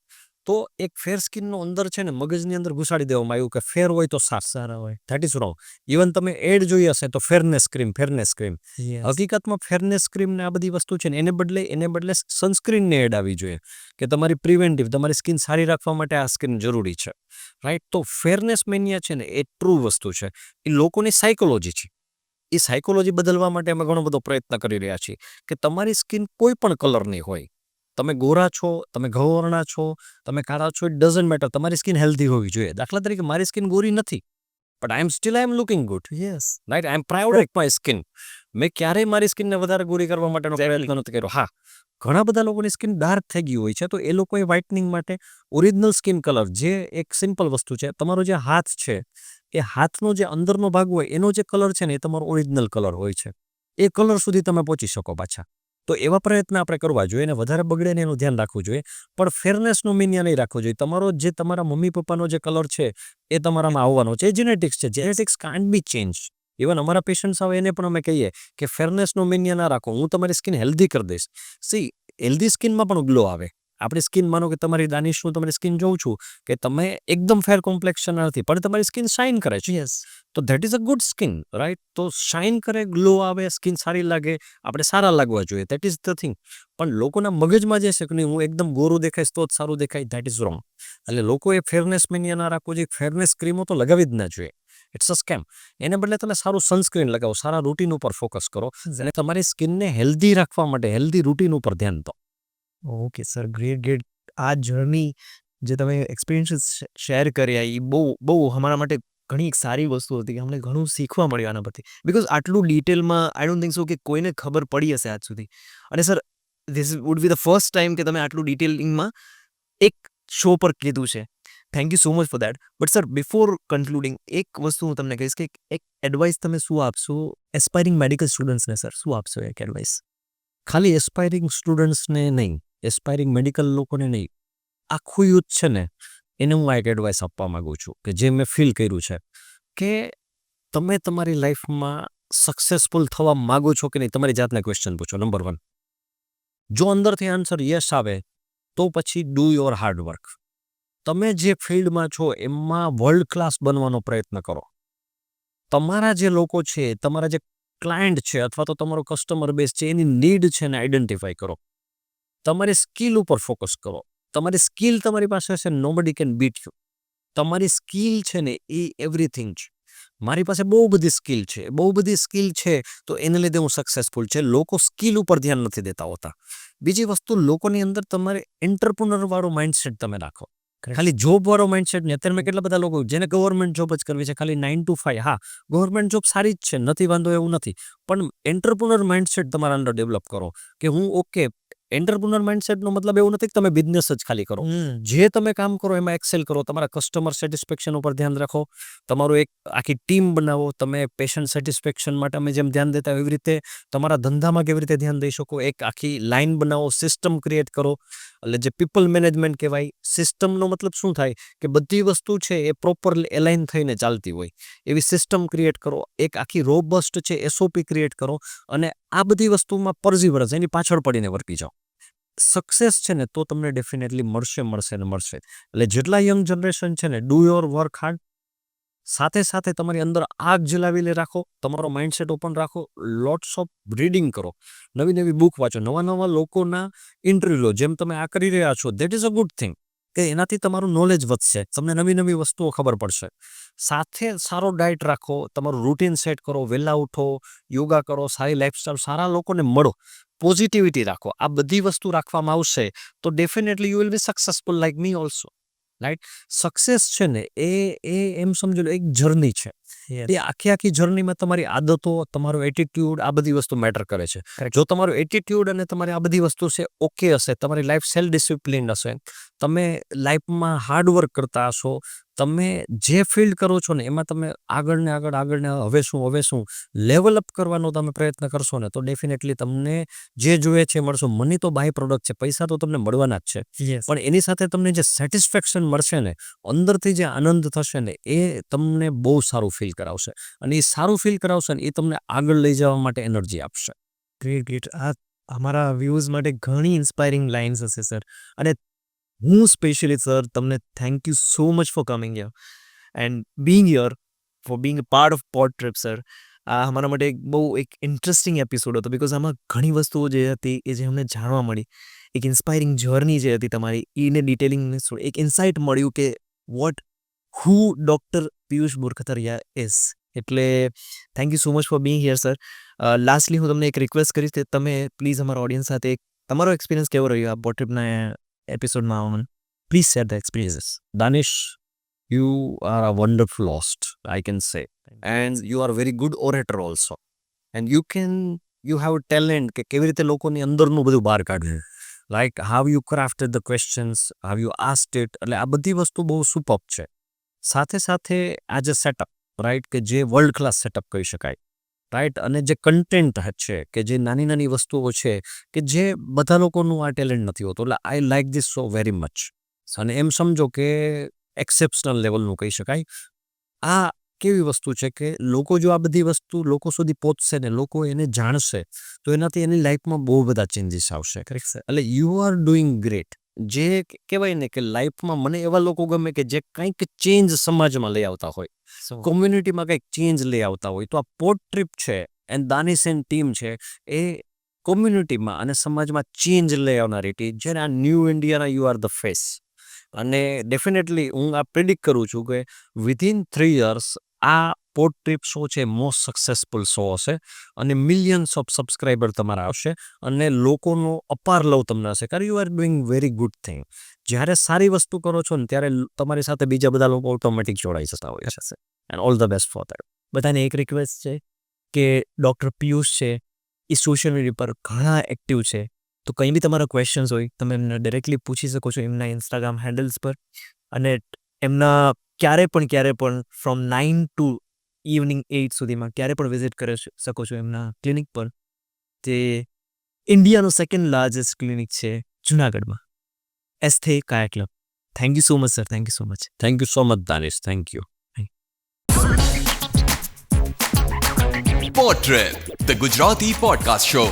તો એક ફેર સ્કિનનો અંદર છે ને મગજની અંદર ઘુસાડી દેવામાં આવ્યું કે ફેર હોય તો સારા હોય. That is wrong. ઇવન તમે એડ જોઈ હશે તો ફેરનેસ ક્રીમ, ફેરનેસ ક્રીમ. હકીકતમાં ફેરનેસ ક્રીમ ને આ બધી વસ્તુ છે ને એને બદલે સનસ્ક્રીનની એડ આવી જોઈએ કે તમારી પ્રિવેન્ટિવ, તમારી સ્કિન સારી રાખવા માટે આ સ્કિન જરૂરી છે, રાઈટ? તો ફેરનેસ મેનિયા છે ને એ ટ્રુ વસ્તુ છે, એ લોકોની સાયકોલોજી છે. એ સાયકોલોજી બદલવા માટે અમે ઘણો બધો પ્રયત્ન કરી રહ્યા છીએ કે તમારી સ્કિન કોઈ પણ કલરની હોય, તમે ગોરા છો, તમે ઘઉંવર્ણા છો, તમે કાળા છો, ઇટ ડઝન્ટ મેટર, તમારી સ્કિન હેલ્ધી હોવી જોઈએ. દાખલા તરીકે મારી સ્કિન ગોરી નથી, but I M looking good. Yes, right, I M proud of my skin. મેં ક્યારેય મારી સ્કિનને વધારે ગોરી કરવા માટેનો પ્રયત્ન નથી કર્યો. હા, ઘણા બધા લોકોની સ્કિન ડાર્ક થઈ ગઈ હોય છે, તો એ લોકોએ વ્હાઇટનિંગ માટે ઓરિજિનલ સ્કિન કલર, જે એક સિમ્પલ વસ્તુ છે, તમારો જે હાથ છે એ હાથનો જે અંદરનો ભાગ હોય એનો જે કલર છે ને એ તમારો ઓરિજિનલ કલર હોય છે. એ કલર સુધી તમે પહોંચી શકો પાછા. તો એવા પ્રયત્ન આપણે કરવા જોઈએ, અને વધારે બગડે ને એનું ધ્યાન રાખવું જોઈએ, પણ ફેરનેસનો મિનિયા નહીં રાખવો જોઈએ. તમારો જે તમારા મમ્મી પપ્પાનો જે કલર છે એ તમારામાં આવવાનો છે, એ જેનેટિક્સ છે. Genetics can't B change. Even અમારા પેશન્ટ્સ આવે એને પણ અમે કહીએ કે ફેરનેસનો મિનિયા ના રાખો, હું તમારી સ્કિન હેલ્ધી કરી દઈશ. સી, હેલ્ધી સ્કિનમાં પણ ગ્લો આવે. આપણી સ્કિન, માનો કે તમારી દાનિશ, હું તમારી સ્કિન જોઉં છું કે તમે એકદમ ફેર કોમ્પ્લેક્શન નથી, પણ તમારી સ્કિન શાઇન કરે છે. યસ. તો that is a good skin, right? તો શાઇન કરે, ગ્લો આવે, સ્કિન સારી લાગે, આપણે સારા લાગવા જોઈએ. That is the thing. પણ લોકોના મગજમાં જે છે કે નહીં, હું એકદમ ગોરું દેખાઈશ તો જ સારું દેખાય, ધેટ ઇઝ રોંગ. એટલે લોકોએ ફેરનેસ મેનિયા ના રાખવું જોઈએ. ફેરનેસ ક્રીમો તો લગાવી જ ના જોઈએ. It's a scam. એને બદલે તમે સારું સનસ્ક્રીન લગાવો, સારા રૂટીન ઉપર ફોકસ કરો, અને તમારી સ્કિનને હેલ્ધી રાખવા માટે હેલ્ધી રૂટીન ઉપર ધ્યાન દો. Okay sir, great great. આ જર્ની જે તમે એક્સપિરિયન્સીસ શેર કર્યા એ બહુ બહુ અમારા માટે ઘણી એક સારી વસ્તુ હતી કે અમને ઘણું શીખવા મળ્યું આના પરથી. બિકોઝ આટલું ડિટેલમાં આઈ ડોન્ટ થિંક સો કે કોઈને ખબર પડી હશે આજ સુધી. અને sir this would be the first time કે તમે આટલું ડિટેલિંગમાં એક શો પર કીધું છે. Thank you so much for that. But sir before concluding એક વસ્તુ હું તમને કહીશ કે એક એડવાઇસ તમે શું આપશો એસ્પાયરિંગ મેડિકલ સ્ટુડન્ટ્સને સર શું આપશો એક એડવાઇસ? ખાલી એસ્પાયરિંગ સ્ટુડન્ટ્સને નહીં, એસ્પાયરિંગ મેડિકલ લોકોને નહીં, આખું યુથ છે ને એને હું આ એક એડવાઇસ આપવા માગું છું કે જે મેં ફીલ કર્યું છે કે તમે તમારી લાઈફમાં સક્સેસફુલ થવા માગો છો કે નહીં, તમારી જાતને ક્વેશ્ચન પૂછો. નંબર 1, જો અંદરથી આન્સર યસ આવે તો પછી ડુ યોર હાર્ડ વર્ક. તમે જે ફિલ્ડમાં છો એમાં વર્લ્ડ ક્લાસ બનવાનો પ્રયત્ન કરો. તમારા જે લોકો છે, તમારા જે ક્લાયન્ટ છે અથવા તો તમારો કસ્ટમર બેઝ છે એની નીડ છે ને આઈડેન્ટિફાઈ કરો. તમારી સ્કિલ ઉપર ફોકસ કરો. તમારી સ્કિલ તમારી પાસે હશે, નોબડી કેન બીટ યુ. તમારી સ્કિલ છે ને એ એવરીથિંગ છે. મારી પાસે બહુ બધી સ્કિલ છે તો એને લીધે હું સક્સેસફુલ છે. લોકો સ્કિલ ઉપર ધ્યાન નથી દેતા હોતા. બીજી વસ્તુ, લોકોની અંદર તમારે એન્ટરપ્રુનર વાળો માઇન્ડસેટ તમે રાખો. ખાલી જોબ વાળો માઇન્ડસેટ નહીં. અત્યારે મેં કેટલા બધા લોકો જેને ગવર્મેન્ટ જોબ જ કરવી છે, ખાલી 9 to 5. હા, ગવર્મેન્ટ જોબ સારી જ છે, નથી વાંધો એવું નથી, પણ એન્ટરપ્રુનર માઇન્ડસેટ તમારા અંદર ડેવલપ કરો કે હું ઓકે. એન્ટરપ્રુનર માઇન્ડસેટનો મતલબ એવું નથી કે તમે બિઝનેસ જ ખાલી કરો. જે તમે કામ કરો એમાં એક્સેલ કરો. તમારા કસ્ટમર સેટિસ્ફેક્શન ઉપર ધ્યાન રાખો. તમારું એક આખી ટીમ બનાવો. તમે પેશન્ટ સેટિસ્ફેક્શન માટે અમે જેમ ધ્યાન દેતા એવી રીતે તમારા ધંધામાં કેવી રીતે ધ્યાન દઈ શકો, એક આખી લાઇન બનાવો, સિસ્ટમ ક્રિએટ કરો. એટલે જે પીપલ મેનેજમેન્ટ કહેવાય. સિસ્ટમનો મતલબ શું થાય કે બધી વસ્તુ છે એ પ્રોપરલી એલાઇન થઈને ચાલતી હોય એવી સિસ્ટમ ક્રિએટ કરો. એક આખી રોબસ્ટ છે એસઓપી ક્રિએટ કરો અને આ બધી વસ્તુમાં પરઝીવરન્સ એની પાછળ પડીને વર્તી જાઓ. સક્સેસ છે ને તો તમને ડેફિનેટલી મળશે. એટલે જેટલા યંગ જનરેશન છે ને, ડુ યોર વર્ક હાર્ડ. સાથે તમારી અંદર આગ જલાવીને રાખો. તમારો માઇન્ડસેટ ઓપન રાખો. લોટ્સ ઓફ રીડિંગ કરો. નવી બુક વાંચો. નવા લોકોના ઇન્ટરવ્યુ લો. જેમ તમે આ કરી રહ્યા છો, that is a good thing કે એનાથી તમારું નોલેજ વધશે. તમને નવી વસ્તુઓ ખબર પડશે. સાથે સારો ડાયટ રાખો. તમારું રૂટીન સેટ કરો. વહેલા ઉઠો, યોગા કરો, સારી લાઈફસ્ટાઈલ, સારા લોકોને મળો, પોઝિટિવિટી રાખો. આ બધી વસ્તુ રાખવામાં આવશે તો definitely you will be successful like me also. Right? Success છે ને એ એમ સમજો એક જર્ની છે. એ આખી જર્નીમાં તમારી આદતો, તમારો એટીટ્યુડ, આ બધી વસ્તુ મેટર કરે છે. જો તમારો એટીટ્યુડ અને તમારી આ બધી વસ્તુ છે ઓકે હશે, તમારી લાઈફ સેલ્ફ ડિસિપ્લિન હશે, તમે લાઈફમાં હાર્ડવર્ક કરતા હશો, તમે જે ફિલ્ડ કરો છો ને એમાં તમે આગળ ને હવે શું લેવલ અપ કરવાનો તમે પ્રયત્ન કરશો ને તો ડેફિનેટલી તમને જે જોઈએ છે મળશો. મની તો બાય પ્રોડક્ટ છે, પૈસા તો તમને મળવાના જ છે, પણ એની સાથે તમને જે સેટિસ્ફેક્શન મળશે ને, અંદરથી જે આનંદ થશે ને, એ તમને બહુ સારું ફીલ કરાવશે. અને એ સારું ફીલ કરાવશે ને એ તમને આગળ લઈ જવા માટે એનર્જી આપશે. ગ્રેટ. આ અમારા વ્યૂઝ માટે ઘણી ઇન્સ્પાયરિંગ લાઇન્સ હશે સર. અને હું સ્પેશિયલી સર તમને thank you so much for coming here and being here, four being a part of pod trip sir. આ અમારા માટે બહુ એક ઇન્ટરેસ્ટિંગ એપિસોડ હતો. બિકોઝ આમાં ઘણી વસ્તુઓ જે હતી એ જે અમને જાણવા મળી, એક ઇન્સ્પાયરિંગ જર્ની જે હતી તમારી, એને ડિટેલિંગ એક ઇન્સાઇટ મળ્યું કે હુ ડૉક્ટર પિયુષ બોરખતરિયા ઇઝ. એટલે thank you so much for being here sir. Lastly હું તમને એક રિક્વેસ્ટ કરીશ કે તમે પ્લીઝ અમારા ઓડિયન્સ સાથે તમારો એક્સપિરિયન્સ કેવો રહ્યો આ પોડ ટ્રીપના એપિસોડમાં આવવાનું? Please share the experiences. Danish, you are a wonderful host, I can say. And you are a very good orator also. And you have a talent કે કેવી રીતે લોકોની અંદરનું બધું બહાર કાઢવું. Like how you crafted the questions, how you asked it. એટલે આ બધી વસ્તુ બહુ સુપર છે. સાથે આ જે સેટઅપ, રાઈટ, કે જે વર્લ્ડ ક્લાસ સેટઅપ કહી શકાય, રાઈટ, અને જે કન્ટેન્ટ છે કે જે નાની વસ્તુઓ છે કે જે બધા લોકોનું આ ટેલેન્ટ નથી હોતું. એટલે I like this so very much. અને એમ સમજો કે એક્સેપ્શનલ લેવલનું કહી શકાય. આ કેવી વસ્તુ છે કે લોકો જો આ બધી વસ્તુ લોકો સુધી પહોંચશે ને, લોકો એને જાણશે તો એનાથી એની લાઈફમાં બહુ બધા ચેન્જીસ આવશે. એટલે યુ આર ડુઈંગ ગ્રેટ. જે કહેવાય ને કે લાઈફમાં મને એવા લોકો ગમે કે જે કંઈક ચેન્જ સમાજમાં લઈ આવતા હોય, કોમ્યુનિટીમાં કંઈક ચેન્જ લઈ આવતા હોય. તો આ પોડ ટ્રીપ છે એન્ડ દાનિશ એન્ડ ટીમ છે એ કોમ્યુનિટીમાં અને સમાજમાં ચેન્જ લઈ આવનારી ટીમ છે. આ ન્યૂ ઇન્ડિયાના યુ આર ધ ફેસ. અને ડેફિનેટલી હું આ પ્રિડિક્ટ કરું છું કે વિધિન 3 years આ પોડ ટ્રીપ શો છે મોસ્ટ સક્સેસફુલ શો હશે અને મિલિયન્સ ઓફ સબસ્ક્રાઈબર તમારા આવશે અને લોકોનો અપાર લવ તમને હશે. કારણ you are doing very good thing. જ્યારે સારી વસ્તુ કરો છો ને ત્યારે તમારી સાથે બીજા બધા લોકો ઓટોમેટિક જોડાઈ જતા હોય છે. And all the best for that. બધાને એક રિક્વેસ્ટ છે કે ડૉક્ટર પિયુષ છે એ સોશિયલ મીડિયા પર ઘણા એક્ટિવ છે, તો કંઈ બી તમારા ક્વેશ્ચન્સ હોય તમે એમને ડાયરેક્ટલી પૂછી શકો છો એમના ઇન્સ્ટાગ્રામ હેન્ડલ્સ પર. અને એમના ક્યારે પણ ફ્રોમ 9 ટુ ઇવનિંગ 8 સુધીમાં ક્યારે પણ વિઝિટ કરી શકો છો એમના ક્લિનિક પર, જે ઇન્ડિયાનું સેકન્ડ લાર્જેસ્ટ ક્લિનિક છે જુનાગઢમાં, એસ્થે કાયા club. Thank you so much sir, thank you so much. Thank you so much Danish, thank you. Pod Trip, the Gujarati podcast show.